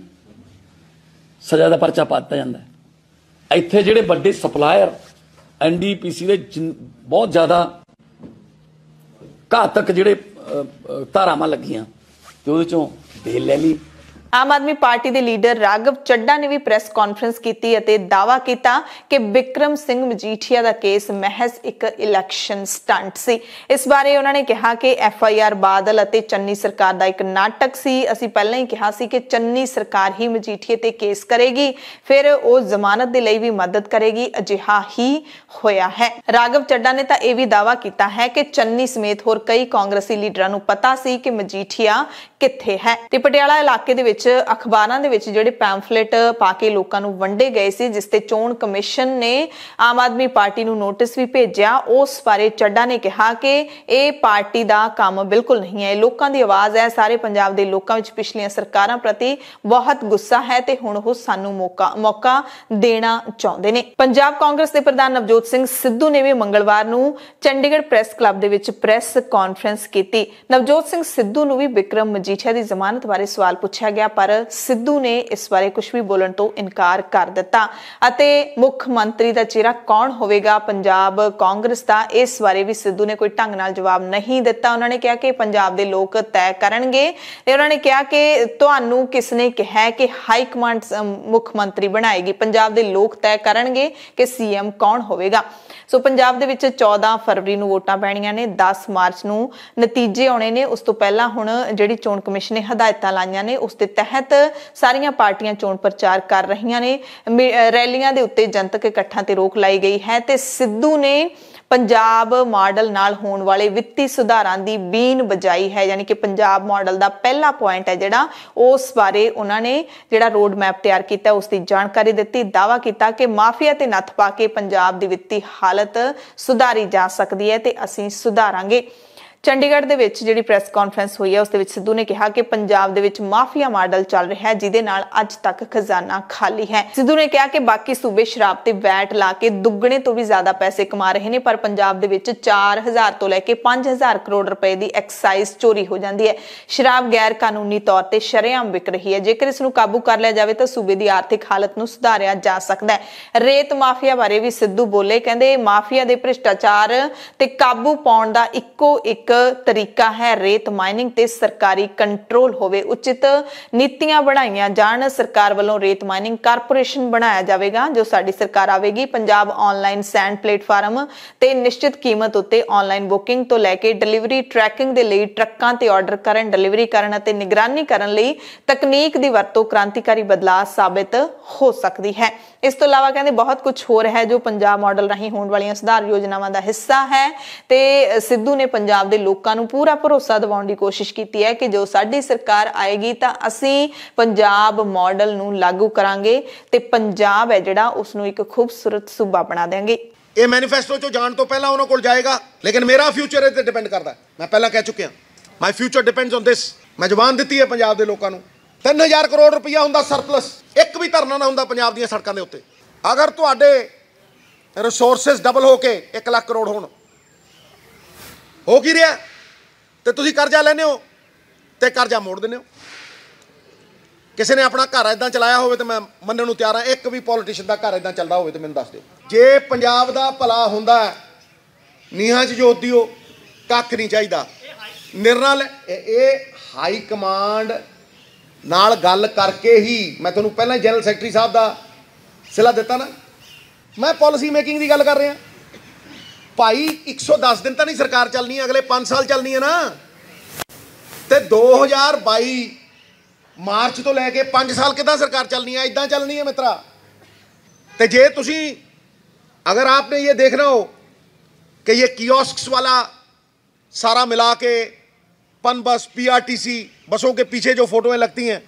ਸਜ਼ਾ ਦਾ ਪਰਚਾ ਪਾ ਦਿੱਤਾ ਜਾਂਦਾ ਹੈ। ਇੱਥੇ ਜਿਹੜੇ ਵੱਡੇ ਸਪਲਾਇਰ NDPC ਦੇ ਬਹੁਤ ਜ਼ਿਆਦਾ ਘਾਤਕ ਜਿਹੜੇ ਧਾਰਾਵਾਂ ਲੱਗੀਆਂ ਤੇ ਉਹਦੇ ਚੋਂ ਬੇਲ ਲੈ ਲਈ। ਆਮ ਆਦਮੀ ਪਾਰਟੀ ਦੇ ਲੀਡਰ ਰਾਘਵ ਚੱਡਾ ਨੇ ਵੀ ਪ੍ਰੈਸ ਕਾਨਫਰੰਸ ਕੀਤੀ ਅਤੇ ਦਾਅਵਾ ਕੀਤਾ ਕਿ ਬਿਕਰਮ ਸਿੰਘ ਮਜੀਠੀਆ ਦਾ ਕੇਸ ਮਹਿਜ਼ ਇੱਕ ਇਲੈਕਸ਼ਨ ਸਟੰਟ ਸੀ। ਇਸ ਬਾਰੇ ਉਹਨਾਂ ਨੇ ਕਿਹਾ ਕਿ FIR ਬਾਦਲ ਅਤੇ ਚੰਨੀ ਸਰਕਾਰ ਦਾ ਇੱਕ ਨਾਟਕ ਸੀ। ਅਸੀਂ ਪਹਿਲਾਂ ਹੀ ਕਿਹਾ ਸੀ ਕਿ ਚੰਨੀ ਸਰਕਾਰ ਹੀ ਮਜੀਠੀਏ ਤੇ ਕੇਸ ਕਰੇਗੀ, ਫਿਰ ਉਹ ਜ਼ਮਾਨਤ ਦੇ ਲਈ ਵੀ ਮਦਦ ਕਰੇਗੀ। ਅਜਿਹਾ ਹੀ ਹੋਇਆ ਹੈ। ਰਾਘਵ ਚੱਡਾ ਨੇ ਤਾਂ ਇਹ ਵੀ ਦਾਅਵਾ ਕੀਤਾ ਹੈ ਕਿ ਚੰਨੀ ਸਮੇਤ ਹੋਰ ਕਈ ਕਾਂਗਰਸੀ ਲੀਡਰਾਂ ਨੂੰ ਪਤਾ ਸੀ ਕਿ ਮਜੀਠੀਆ ਕਿੱਥੇ ਹੈ ਤੇ ਪਟਿਆਲਾ ਇਲਾਕੇ ਦੇ ਵਿੱਚ ਅਖਬਾਰਾਂ ਦੇ ਵਿੱਚ ਜਿਹੜੇ ਪੈਂਫਲੇਟ ਪਾ ਕੇ ਲੋਕਾਂ ਨੂੰ ਵੰਡੇ ਗਏ ਸੀ, ਜਿਸ ਤੇ ਚੋਣ ਕਮਿਸ਼ਨ ਨੇ ਆਮ ਆਦਮੀ ਪਾਰਟੀ ਨੂੰ ਨੋਟਿਸ ਵੀ ਭੇਜਿਆ। ਉਸ ਬਾਰੇ ਚੱਡਾ ਨੇ ਕਿਹਾ ਕਿ ਇਹ ਪਾਰਟੀ ਦਾ ਕੰਮ ਬਿਲਕੁਲ ਨਹੀਂ ਹੈ, ਇਹ ਲੋਕਾਂ ਦੀ ਆਵਾਜ਼ ਹੈ। ਸਾਰੇ ਪੰਜਾਬ ਦੇ ਲੋਕਾਂ ਵਿੱਚ ਪਿਛਲੀਆਂ ਸਰਕਾਰਾਂ ਪ੍ਰਤੀ ਬਹੁਤ ਗੁੱਸਾ ਹੈ ਤੇ ਹੁਣ ਉਹ ਸਾਨੂੰ ਮੌਕਾ ਦੇਣਾ ਚਾਹੁੰਦੇ ਨੇ। ਪੰਜਾਬ ਕਾਂਗਰਸ ਦੇ ਪ੍ਰਧਾਨ ਨਵਜੋਤ ਸਿੰਘ ਸਿੱਧੂ ਨੇ ਵੀ ਮੰਗਲਵਾਰ ਨੂੰ ਚੰਡੀਗੜ੍ਹ ਪ੍ਰੈਸ ਕਲੱਬ ਦੇ ਵਿੱਚ ਪ੍ਰੈਸ ਕਾਨਫਰੰਸ ਕੀਤੀ। ਨਵਜੋਤ ਸਿੰਘ ਸਿੱਧੂ ਨੂੰ ਵੀ ਬਿਕਰਮ ਮਜੀਠੀਆ ਦੀ ਜ਼ਮਾਨਤ ਬਾਰੇ ਸਵਾਲ ਪੁੱਛਿਆ ਗਿਆ, ਪਰ ਸਿੱਧੂ ਨੇ ਇਸ ਬਾਰੇ ਕੁਝ ਵੀ ਬੋਲਣ ਤੋਂ ਇਨਕਾਰ ਕਰ ਦਿੱਤਾ ਅਤੇ ਮੁੱਖ ਮੰਤਰੀ ਦਾ ਚਿਹਰਾ ਕੌਣ ਹੋਵੇਗਾ ਪੰਜਾਬ ਕਾਂਗਰਸ ਦਾ, ਇਸ ਬਾਰੇ ਵੀ ਸਿੱਧੂ ਨੇ ਕੋਈ ਢੰਗ ਨਾਲ ਜਵਾਬ ਨਹੀਂ ਦਿੱਤਾ। ਉਹਨਾਂ ਨੇ ਕਿਹਾ ਕਿ ਪੰਜਾਬ ਦੇ ਲੋਕ ਤੈਅ ਕਰਨਗੇ ਤੇ ਉਹਨਾਂ ਨੇ ਕਿਹਾ ਕਿ ਤੁਹਾਨੂੰ ਕਿਸਨੇ ਕਿਹਾ ਕਿ ਹਾਈ ਕਮਾਂਡ ਮੁੱਖ ਮੰਤਰੀ ਬਣਾਏਗੀ, ਪੰਜਾਬ ਦੇ ਲੋਕ ਤੈਅ ਕਰਨਗੇ ਕਿ CM ਕੌਣ ਹੋਵੇਗਾ। ਸੋ ਪੰਜਾਬ ਦੇ ਵਿੱਚ 14 ਫਰਵਰੀ ਨੂੰ ਵੋਟਾਂ ਪੈਣੀਆਂ ਨੇ, 10 ਮਾਰਚ ਨੂੰ ਨਤੀਜੇ ਆਉਣੇ ਨੇ। ਉਸ ਤੋਂ ਪਹਿਲਾਂ ਹੁਣ ਜਿਹੜੀ ਚੋਣ ਚੋਣ ਕਮਿਸ਼ਨ ਨੇ ਹਦਾਇਤਾਂ ਲਾਈਆਂ ਨੇ ਉਸ ਦੇ ਤਹਿਤ ਸਾਰੀਆਂ ਪਾਰਟੀਆਂ ਚੋਣ ਪ੍ਰਚਾਰ ਕਰ ਰਹੀਆਂ ਨੇ। ਰੈਲੀਆਂ ਦੇ ਉੱਤੇ ਜਨਤਕ ਇਕੱਠਾਂ ਤੇ ਰੋਕ ਲਾਈ ਗਈ ਹੈ ਤੇ ਸਿੱਧੂ ਨੇ ਪੰਜਾਬ ਮਾਡਲ ਨਾਲ ਹੋਣ ਵਾਲੇ ਵਿੱਤੀ ਸੁਧਾਰਾਂ ਦੀ ਬੀਨ ਵਜਾਈ ਹੈ, ਯਾਨੀ ਕਿ ਪੰਜਾਬ ਮਾਡਲ ਦਾ ਪਹਿਲਾ ਪੁਆਇੰਟ ਹੈ ਜਿਹੜਾ ਉਸ ਬਾਰੇ ਉਹਨਾਂ ਨੇ ਜਿਹੜਾ ਰੋਡ ਮੈਪ ਤਿਆਰ ਕੀਤਾ ਉਸ ਦੀ ਜਾਣਕਾਰੀ ਦਿੱਤੀ। ਦਾਅਵਾ ਕੀਤਾ ਕਿ ਮਾਫੀਆ ਤੇ ਨੱਥ ਪਾ ਕੇ ਪੰਜਾਬ ਦੀ ਵਿੱਤੀ ਹਾਲਤ ਸੁਧਾਰੀ ਜਾ ਸਕਦੀ ਹੈ ਤੇ ਅਸੀਂ ਸੁਧਾਰਾਂਗੇ। ਚੰਡੀਗੜ੍ਹ ਦੇ ਵਿੱਚ ਜਿਹੜੀ ਪ੍ਰੈਸ ਕਾਨਫਰੰਸ ਹੋਈ ਹੈ ਉਸ ਦੇ ਵਿੱਚ ਸਿੱਧੂ ਨੇ ਕਿਹਾ ਕਿ ਪੰਜਾਬ ਦੇ ਵਿੱਚ ਮਾਫੀਆ ਮਾਡਲ ਚੱਲ ਰਿਹਾ ਹੈ ਜਿਹਦੇ ਨਾਲ ਅੱਜ ਤੱਕ ਖਜ਼ਾਨਾ ਖਾਲੀ ਹੈ। ਸਿੱਧੂ ਨੇ ਕਿਹਾ ਕਿ ਬਾਕੀ ਸੂਬੇ ਸ਼ਰਾਬ ਤੇ ਵੈਟ ਲਾ ਕੇ ਦੁੱਗਣੇ ਤੋਂ ਵੀ ਜ਼ਿਆਦਾ ਪੈਸੇ ਕਮਾ ਰਹੇ ਨੇ, ਪਰ ਪੰਜਾਬ ਦੇ ਵਿੱਚ 4000 ਤੋਂ ਲੈ ਕੇ 5000 ਕਰੋੜ ਰੁਪਏ ਦੀ ਐਕਸਾਈਜ਼ ਚੋਰੀ ਹੋ ਜਾਂਦੀ ਹੈ। ਸ਼ਰਾਬ ਗੈਰ ਕਾਨੂੰਨੀ ਤੌਰ ਤੇ ਸ਼ਰੇਆਮ ਵਿਕ ਰਹੀ ਹੈ। ਜੇਕਰ ਇਸ ਨੂੰ ਕਾਬੂ ਕਰ ਲਿਆ ਜਾਵੇ ਤਾਂ ਸੂਬੇ ਦੀ ਆਰਥਿਕ ਹਾਲਤ ਨੂੰ ਸੁਧਾਰਿਆ ਜਾ ਸਕਦਾ ਹੈ। ਰੇਤ ਮਾਫੀਆ ਬਾਰੇ ਵੀ ਸਿੱਧੂ ਬੋਲੇ, ਕਹਿੰਦੇ ਮਾਫੀਆ ਦੇ ਭ੍ਰਿਸ਼ਟਾਚਾਰ ਤੇ ਕਾਬੂ ਪਾਉਣ ਦਾ ਇੱਕੋ ਇੱਕ ਤਰੀਕਾ ਹੈ ਰੇਤ ਮਾਈਨਿੰਗ ਤੇ ਸਰਕਾਰੀ ਕੰਟਰੋਲ ਹੋਵੇ। ਉਚਿਤ ਨੀਤੀਆਂ ਬਣਾਈਆਂ ਜਾਣ। ਸਰਕਾਰ ਵੱਲੋਂ ਰੇਤ ਮਾਈਨਿੰਗ ਕਾਰਪੋਰੇਸ਼ਨ ਬਣਾਇਆ ਜਾਵੇਗਾ ਜੋ ਸਾਡੀ ਸਰਕਾਰ ਆਵੇਗੀ। ਪੰਜਾਬ ਆਨਲਾਈਨ ਸੈਂਡ ਪਲੇਟਫਾਰਮ ਤੇ ਨਿਸ਼ਚਿਤ ਕੀਮਤ ਉੱਤੇ ਆਨਲਾਈਨ ਬੁਕਿੰਗ ਤੋਂ ਲੈ ਕੇ ਡਿਲੀਵਰੀ ਟਰੈਕਿੰਗ ਦੇ ਲਈ ਟਰੱਕਾਂ ਤੇ ਆਰਡਰ ਕਰਨ, ਡਿਲੀਵਰੀ ਕਰਨ ਅਤੇ ਨਿਗਰਾਨੀ ਕਰਨ ਲਈ ਤਕਨੀਕ ਦੀ ਵਰਤੋਂ ਕ੍ਰਾਂਤੀਕਾਰੀ ਬਦਲਾਅ ਸਾਬਿਤ ਹੋ ਸਕਦੀ ਹੈ। ਇਸ ਤੋਂ ਇਲਾਵਾ ਕਹਿੰਦੇ ਬਹੁਤ ਕੁਝ ਹੋ ਰਿਹਾ ਹੈ ਜੋ ਪੰਜਾਬ ਮਾਡਲ ਰਾਹੀਂ ਹੋਣ ਵਾਲੀਆਂ ਸੁਧਾਰ ਯੋਜਨਾਵਾਂ ਦਾ ਹਿੱਸਾ ਹੈ ਤੇ ਸਿੱਧੂ ਨੇ ਪੰਜਾਬ ਦੇ ਲੋਕਾਂ ਨੂੰ ਪੂਰਾ ਭਰੋਸਾ ਦਿਵਾਉਣ ਦੀ ਕੋਸ਼ਿਸ਼ ਕੀਤੀ ਹੈ ਕਿ ਜੋ ਸਾਡੀ ਸਰਕਾਰ ਆਏਗੀ ਤਾਂ ਅਸੀਂ ਪੰਜਾਬ ਮਾਡਲ ਨੂੰ ਲਾਗੂ ਕਰਾਂਗੇ ਤੇ ਪੰਜਾਬ ਹੈ ਜਿਹੜਾ ਉਸ ਨੂੰ ਇੱਕ ਖੂਬਸੂਰਤ ਸੂਬਾ ਬਣਾ ਦੇਵਾਂਗੇ। ਇਹ ਮੈਨੀਫੈਸਟੋ ਚੋਂ ਜਾਣ ਤੋਂ ਪਹਿਲਾਂ ਉਹਨਾਂ ਕੋਲ ਜਾਏਗਾ, ਲੇਕਿਨ ਮੇਰਾ ਫਿਊਚਰ ਇਹ ਤੇ ਡਿਪੈਂਡ ਕਰਦਾ। ਮੈਂ ਪਹਿਲਾਂ ਕਹਿ ਚੁੱਕਿਆ, ਮਾਈ ਫਿਊਚਰ ਡਿਪੈਂਡਸ ਔਨ ਦਿਸ। ਮੈਂ ਜ਼ੁਬਾਨ ਦਿੱਤੀ ਹੈ ਪੰਜਾਬ ਦੇ ਲੋਕਾਂ ਨੂੰ। 3000 ਕਰੋੜ ਰੁਪਇਆ ਹੁੰਦਾ ਸਰਪਲਸ, ਇੱਕ ਵੀ ਧਰਨਾ ਨਾ ਹੁੰਦਾ ਪੰਜਾਬ ਦੀਆਂ ਸੜਕਾਂ ਦੇ ਉੱਤੇ। ਅਗਰ ਤੁਹਾਡੇ ਰਿਸੋਰਸਿਸ ਡਬਲ ਹੋ ਕੇ 1 ਲੱਖ ਕਰੋੜ ਹੋਣ, ਹੋ ਕੀ ਰਿਹਾ? ਤੇ ਤੁਸੀਂ ਕਰਜ਼ਾ ਲੈਂਦੇ ਹੋ ਤੇ ਕਰਜ਼ਾ ਮੋੜ ਦਿੰਦੇ ਹੋ। ਕਿਸੇ ਨੇ ਆਪਣਾ ਘਰ ਇਦਾਂ ਚਲਾਇਆ ਹੋਵੇ ਤੇ ਮੈਂ ਮੰਨਣ ਨੂੰ ਤਿਆਰ ਹਾਂ। ਇੱਕ ਵੀ ਪੋਲੀਟੀਸ਼ੀਅਨ ਦਾ ਘਰ ਇਦਾਂ ਚੱਲਦਾ ਹੋਵੇ ਤੇ ਮੈਨੂੰ ਦੱਸ ਦਿਓ। ਜੇ ਪੰਜਾਬ ਦਾ ਭਲਾ ਹੁੰਦਾ, ਨੀਹਾਂ 'ਚ ਜੋਤ ਦਿਓ, ਕੱਖ ਨਹੀਂ ਚਾਹੀਦਾ। ਨਿਰਣਾ ਇਹ ਹਾਈ ਕਮਾਂਡ ਨਾਲ ਗੱਲ ਕਰਕੇ ਹੀ, ਮੈਂ ਤੁਹਾਨੂੰ ਪਹਿਲਾਂ ਹੀ ਜਨਰਲ ਸੈਕਟਰੀ ਸਾਹਿਬ ਦਾ ਸਿਲਾ ਦਿੱਤਾ ਨਾ, ਮੈਂ ਪਾਲਿਸੀ ਮੇਕਿੰਗ ਦੀ ਗੱਲ ਕਰ ਰਿਹਾ। ਭਾਈ 110 ਦਿਨ ਤਾਂ ਨਹੀਂ ਸਰਕਾਰ ਚੱਲਣੀ, ਅਗਲੇ 5 ਸਾਲ ਚੱਲਣੀ ਹੈ ਨਾ। ਤੇ 2022 ਮਾਰਚ ਤੋਂ ਲੈ ਕੇ 5 ਸਾਲ ਕਿੱਦਾਂ ਸਰਕਾਰ ਚੱਲਣੀ है? इदा चलनी है मित्रा। तो जे तुसी अगर आपने ये देखना हो कि ये कियोस्क्स वाला सारा मिला के पन बस, PRTC बसों के पीछे जो फोटोएं लगती हैं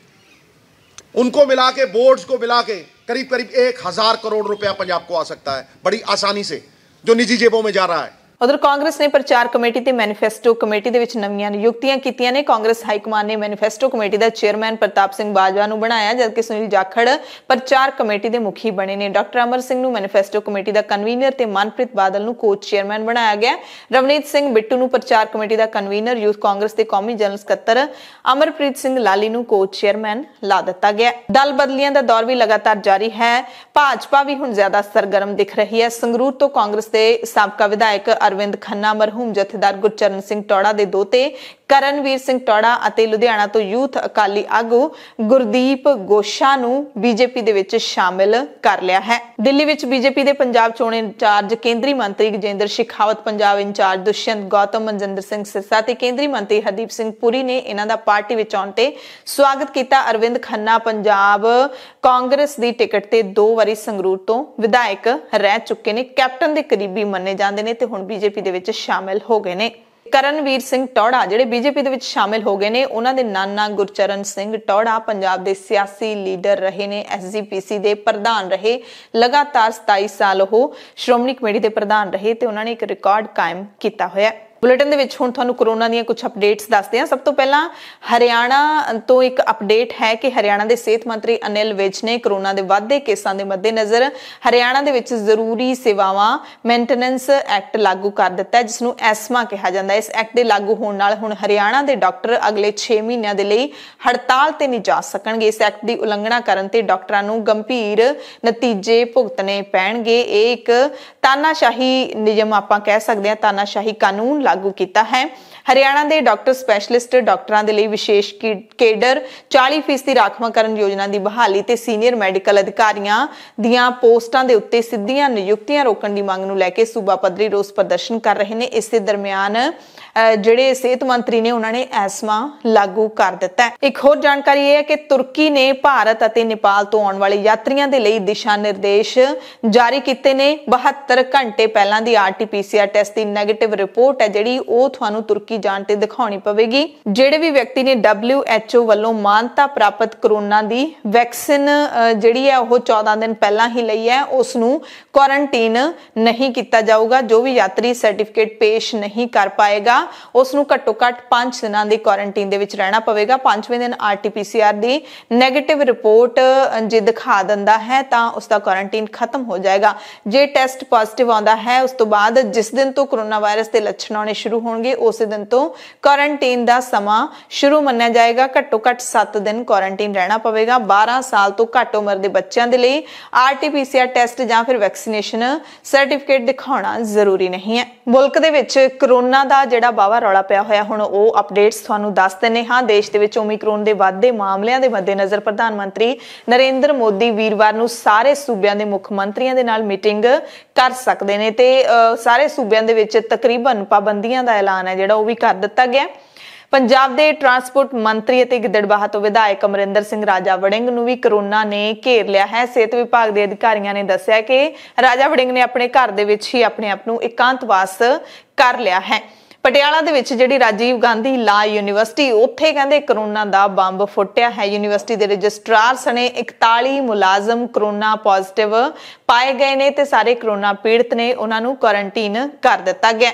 उनको मिला के, बोर्ड्स को मिला के करीब करीब 1000 करोड़ रुपया पंजाब को आ सकता है बड़ी आसानी से, जो निजी जेबों में जा रहा है। उधर कांग्रेस ने प्रचार कमेटी ते मैनीफेस्टो कमेटी दे विच नवीं नियुक्तियां कीतियां ने। कांग्रेस हाईकमान ने मैनीफेस्टो कमेटी दा चेयरमैन प्रताप सिंह बाजवा नूं बनाया, जबकि सुनील जाखड़ प्रचार कमेटी दे मुखी बने ने। डॉक्टर अमर सिंह नूं मैनीफेस्टो कमेटी दा कन्वीनर ते मनप्रीत बादल नूं कोच चेयरमैन बनाया गया। रवनीत सिंह बिट्टू नूं प्रचार कमेटी दा कन्वीनर, यूथ कांग्रेस दे कौमी जनरल सकत्तर अमरप्रीत सिंह लाली नूं कोच चेयरमैन ला दिता गया। दल बदलियां दा दौर भी लगातार जारी है। भाजपा भी हुण ज्यादा सरगर्म दिख रही है। संगरूर तो कांग्रेस दे साबका विधायक अरविंद खन्ना, मरहूम जथेदार गुरचरण सिंह टौड़ा दे दोते करणवीर सिंह टौड़ा ਅਤੇ ਲੁਧਿਆਣਾ ਤੋਂ ਯੂਥ ਅਕਾਲੀ ਆਗੂ ਗੁਰਦੀਪ ਗੋਸ਼ਾ ਨੂੰ ਬੀਜੇਪੀ ਦੇ ਵਿੱਚ ਸ਼ਾਮਿਲ ਕਰ ਲਿਆ ਹੈ। ਦਿੱਲੀ ਵਿੱਚ ਬੀਜੇਪੀ ਦੇ ਪੰਜਾਬ ਚੋਣ ਇੰਚਾਰਜ ਕੇਂਦਰੀ ਮੰਤਰੀ ਗਜੇਂਦਰ ਸ਼ੇਖਾਵਤ, ਪੰਜਾਬ ਇੰਚਾਰਜ ਦੁਸ਼ਯੰਤ ਗੌਤਮ, ਮਨਜਿੰਦਰ ਸਿੰਘ ਸਿਰਸਾ ਤੇ ਕੇਂਦਰੀ ਮੰਤਰੀ ਹਰਦੀਪ ਸਿੰਘ ਪੁਰੀ ਨੇ ਇਹਨਾਂ ਦਾ ਪਾਰਟੀ ਵਿੱਚ ਆਉਣ ਤੇ ਸਵਾਗਤ ਕੀਤਾ। ਅਰਵਿੰਦ ਖੰਨਾ ਪੰਜਾਬ ਕਾਂਗਰਸ ਦੀ ਟਿਕਟ ਤੇ 2 ਵਾਰੀ ਸੰਗਰੂਰ ਤੋਂ ਵਿਧਾਇਕ ਰਹਿ ਚੁੱਕੇ ਨੇ, ਕੈਪਟਨ ਦੇ ਕਰੀਬੀ ਮੰਨੇ ਜਾਂਦੇ ਨੇ ਤੇ ਹੁਣ ਬੀਜੇਪੀ ਦੇ ਵਿੱਚ ਸ਼ਾਮਿਲ ਹੋ ਗਏ ਨੇ। ਕਰਨਵੀਰ ਸਿੰਘ ਟੌੜਾ ਜਿਹੜੇ ਬੀਜੇਪੀ ਦੇ ਵਿੱਚ ਸ਼ਾਮਿਲ ਹੋ ਗਏ ਨੇ, ਉਹਨਾਂ ਦੇ ਨਾਨਾ ਗੁਰਚਰਨ ਸਿੰਘ ਟੌੜਾ ਪੰਜਾਬ ਦੇ ਸਿਆਸੀ ਲੀਡਰ ਰਹੇ ਨੇ, SGPC ਦੇ ਪ੍ਰਧਾਨ ਰਹੇ, ਲਗਾਤਾਰ 27 ਸਾਲ ਉਹ ਸ਼੍ਰੋਮਣੀ ਕਮੇਟੀ ਦੇ ਪ੍ਰਧਾਨ ਰਹੇ ਤੇ ਉਹਨਾਂ ਨੇ ਇੱਕ ਰਿਕਾਰਡ ਕਾਇਮ ਕੀਤਾ ਹੋਇਆ। ਬੁਲੇਟਿਨ ਦੇ ਵਿੱਚ ਹੁਣ ਤੁਹਾਨੂੰ ਕੋਰੋਨਾ ਦੀਆਂ ਕੁਝ ਅਪਡੇਟਸ ਦੱਸਦੇ ਹਾਂ। ਸਭ ਤੋਂ ਪਹਿਲਾਂ ਹਰਿਆਣਾ ਤੋਂ ਇੱਕ ਅਪਡੇਟ ਹੈ ਕਿ ਹਰਿਆਣਾ ਦੇ ਸਿਹਤ ਮੰਤਰੀ ਅਨਿਲ ਵਿਜ ਨੇ ਕੋਰੋਨਾ ਦੇ ਵੱਧਦੇ ਕੇਸਾਂ ਦੇ ਮੱਦੇਨਜ਼ਰ ਹਰਿਆਣਾ ਦੇ ਵਿੱਚ ਜ਼ਰੂਰੀ ਸੇਵਾਵਾਂ ਮੇਨਟੇਨੈਂਸ ਐਕਟ ਲਾਗੂ ਕਰ ਦਿੱਤਾ ਹੈ, ਜਿਸ ਨੂੰ ਐਸਮਾ ਕਿਹਾ ਜਾਂਦਾ ਹੈ। ਇਸ ਐਕਟ ਦੇ ਲਾਗੂ ਹੋਣ ਨਾਲ ਹੁਣ ਹਰਿਆਣਾ ਦੇ ਡਾਕਟਰ ਅਗਲੇ 6 ਮਹੀਨਿਆਂ ਦੇ ਲਈ ਹੜਤਾਲ ਤੇ ਨਹੀਂ ਜਾ ਸਕਣਗੇ। ਇਸ ਐਕਟ ਦੀ ਉਲੰਘਣਾ ਕਰਨ ਤੇ ਡਾਕਟਰਾਂ ਨੂੰ ਗੰਭੀਰ ਨਤੀਜੇ ਭੁਗਤਣੇ ਪੈਣਗੇ। ਇਹ ਇੱਕ ਤਾਨਾਸ਼ਾਹੀ ਨਿਯਮ ਆਪਾਂ ਕਹਿ ਸਕਦੇ ਹਾਂ, ਤਾਨਾਸ਼ਾਹੀ ਕਾਨੂੰਨ लागू किया है। हरियाणा के डॉक्टर स्पैशलिस्ट डॉक्टरों के लिए विशेष केडर 40% राखवाकरण योजना की बहाली ते सीनियर मैडिकल अधिकारियों दीयां पोस्टां दे उत्ते सिद्धियां नियुक्तियां रोकण की मांग नूं लैके सूबा पद्धरी रोस प्रदर्शन कर रहे हैं। इस दरम्यान ਜਿਹੜੇ ਸਿਹਤ ਮੰਤਰੀ ਨੇ ਉਹਨਾਂ ਨੇ ਐਸਮਾ ਲਾਗੂ ਕਰ ਦਿੱਤਾ ਹੈ। ਇੱਕ ਹੋਰ ਜਾਣਕਾਰੀ ਇਹ ਹੈ ਕਿ ਤੁਰਕੀ ਨੇ ਭਾਰਤ ਅਤੇ ਨੇਪਾਲ ਤੋਂ ਆਉਣ ਵਾਲੇ ਯਾਤਰੀਆਂ ਦੇ ਲਈ ਦਿਸ਼ਾ ਨਿਰਦੇਸ਼ ਜਾਰੀ ਕੀਤੇ ਨੇ। 72 ਘੰਟੇ ਪਹਿਲਾਂ ਦੀ RT-PCR ਟੈਸਟ ਦੀ ਨੈਗੇਟਿਵ ਰਿਪੋਰਟ ਹੈ ਜਿਹੜੀ ਉਹ ਤੁਹਾਨੂੰ ਤੁਰਕੀ ਜਾਣ ਤੇ ਦਿਖਾਉਣੀ ਪਵੇਗੀ। ਜਿਹੜੇ ਵੀ ਵਿਅਕਤੀ ਨੇ WHO ਵੱਲੋਂ ਮਾਨਤਾ ਪ੍ਰਾਪਤ ਕੋਰੋਨਾ ਦੀ ਵੈਕਸੀਨ ਜਿਹੜੀ ਹੈ ਉਹ 14 ਦਿਨ ਪਹਿਲਾਂ ਹੀ ਲਈ ਹੈ ਉਸ ਨੂੰ ਕੁਆਰੰਟਾਈਨ ਨਹੀਂ ਕੀਤਾ ਜਾਊਗਾ। ਜੋ ਵੀ ਯਾਤਰੀ ਸਰਟੀਫਿਕੇਟ ਪੇਸ਼ ਨਹੀਂ ਕਰ ਪਾਏਗਾ ਉਸ ਨੂੰ ਘੱਟੋ ਘੱਟ 5 ਦਿਨਾਂ ਦੀ ਕੁਆਰੰਟਾਈਨ ਦੇ ਵਿੱਚ ਰਹਿਣਾ ਪਵੇਗਾ। 5ਵੇਂ ਦਿਨ RT-PCR ਦੀ ਨੈਗੇਟਿਵ ਰਿਪੋਰਟ ਜੇ ਦਿਖਾ ਦਿੰਦਾ ਹੈ ਤਾਂ ਉਸ ਦਾ ਕੁਆਰੰਟਾਈਨ ਖਤਮ ਹੋ ਜਾਏਗਾ। ਜੇ ਟੈਸਟ ਪੋਜ਼ਿਟਿਵ ਆਉਂਦਾ ਹੈ ਉਸ ਤੋਂ ਬਾਅਦ ਜਿਸ ਦਿਨ ਤੋਂ ਕੋਰੋਨਾ ਵਾਇਰਸ ਦੇ ਲੱਛਣ ਆਉਣੇ ਸ਼ੁਰੂ ਹੋਣਗੇ ਉਸੇ ਦਿਨ ਤੋਂ ਕੁਆਰੰਟਾਈਨ ਦਾ ਸਮਾਂ ਸ਼ੁਰੂ ਮੰਨਿਆ ਜਾਏਗਾ। ਘੱਟੋ ਘੱਟ 7 ਦਿਨ ਕੁਆਰੰਟਾਈਨ ਰਹਿਣਾ ਪਵੇਗਾ। 12 ਸਾਲ ਤੋਂ ਘੱਟ ਉਮਰ ਦੇ ਬੱਚਿਆਂ ਦੇ ਲਈ RT-PCR ਟੈਸਟ ਜਾਂ ਫਿਰ ਵੈਕਸੀਨੇਸ਼ਨ ਸਰਟੀਫਿਕੇਟ ਦਿਖਾਉਣਾ ਜ਼ਰੂਰੀ ਨਹੀਂ ਹੈ। ਮੁਲਕ ਦੇ ਵਿੱਚ ਕੋਰੋਨਾ ਦਾ ਜਿਹੜਾ ਬਾਵਾ ਰੌਲਾ ਪਿਆ ਹੋਇਆ ਹੁਣ ਉਹ ਅਪਡੇਟਸ ਤੁਹਾਨੂੰ ਦੱਸ ਦਿੰਦੇ ਹਾਂ। ਦੇਸ਼ ਦੇ ਵਿੱਚ ਓਮਿਕਰੋਨ ਦੇ ਵੱਧਦੇ ਮਾਮਲਿਆਂ ਦੇ ਮੱਦੇਨਜ਼ਰ ਪ੍ਰਧਾਨ ਮੰਤਰੀ ਨਰਿੰਦਰ ਮੋਦੀ ਵੀਰਵਾਰ ਨੂੰ ਸਾਰੇ ਸੂਬਿਆਂ ਦੇ ਮੁੱਖ ਮੰਤਰੀਆਂ ਦੇ ਨਾਲ ਮੀਟਿੰਗ ਕਰ ਸਕਦੇ ਨੇ ਤੇ ਸਾਰੇ ਸੂਬਿਆਂ ਦੇ ਵਿੱਚ ਤਕਰੀਬਨ ਪਾਬੰਦੀਆਂ ਦਾ ਐਲਾਨ ਹੈ ਜਿਹੜਾ ਉਹ ਵੀ ਕਰ ਦਿੱਤਾ ਗਿਆ। ਪੰਜਾਬ ਦੇ ਟਰਾਂਸਪੋਰਟ ਮੰਤਰੀ ਅਤੇ ਗਿੱਦੜਬਾਹਾ ਤੋਂ ਵਿਧਾਇਕ ਅਮਰਿੰਦਰ ਸਿੰਘ ਰਾਜਾ ਵੜਿੰਗ ਨੂੰ ਵੀ ਕੋਰੋਨਾ ਨੇ ਘੇਰ ਲਿਆ ਹੈ। ਸਿਹਤ ਵਿਭਾਗ ਦੇ ਅਧਿਕਾਰੀਆਂ ਨੇ ਦੱਸਿਆ ਕਿ ਰਾਜਾ ਵੜਿੰਗ ਨੇ ਆਪਣੇ ਘਰ ਦੇ ਵਿੱਚ ਹੀ ਆਪਣੇ ਆਪ ਨੂੰ ਇਕਾਂਤਵਾਸ ਕਰ ਲਿਆ ਹੈ। ਪਟਿਆਲਾ ਦੇ ਵਿੱਚ ਜਿਹੜੀ ਰਾਜੀਵ ਗਾਂਧੀ ਲਾ ਯੂਨੀਵਰਸਿਟੀ ਉੱਥੇ ਕਹਿੰਦੇ ਕੋਰੋਨਾ ਦਾ ਬੰਬ ਫੁੱਟਿਆ ਹੈ। ਯੂਨੀਵਰਸਿਟੀ ਦੇ ਰਜਿਸਟਰਾਰ ਸਣੇ 41 ਮੁਲਾਜ਼ਮ ਕੋਰੋਨਾ ਪੋਜ਼ਿਟਿਵ ਪਾਏ ਗਏ ਨੇ ਤੇ ਸਾਰੇ ਕੋਰੋਨਾ ਪੀੜਤ ਨੇ ਉਹਨਾਂ ਨੂੰ ਕੁਆਰੰਟਾਈਨ ਕਰ ਦਿੱਤਾ ਗਿਆ।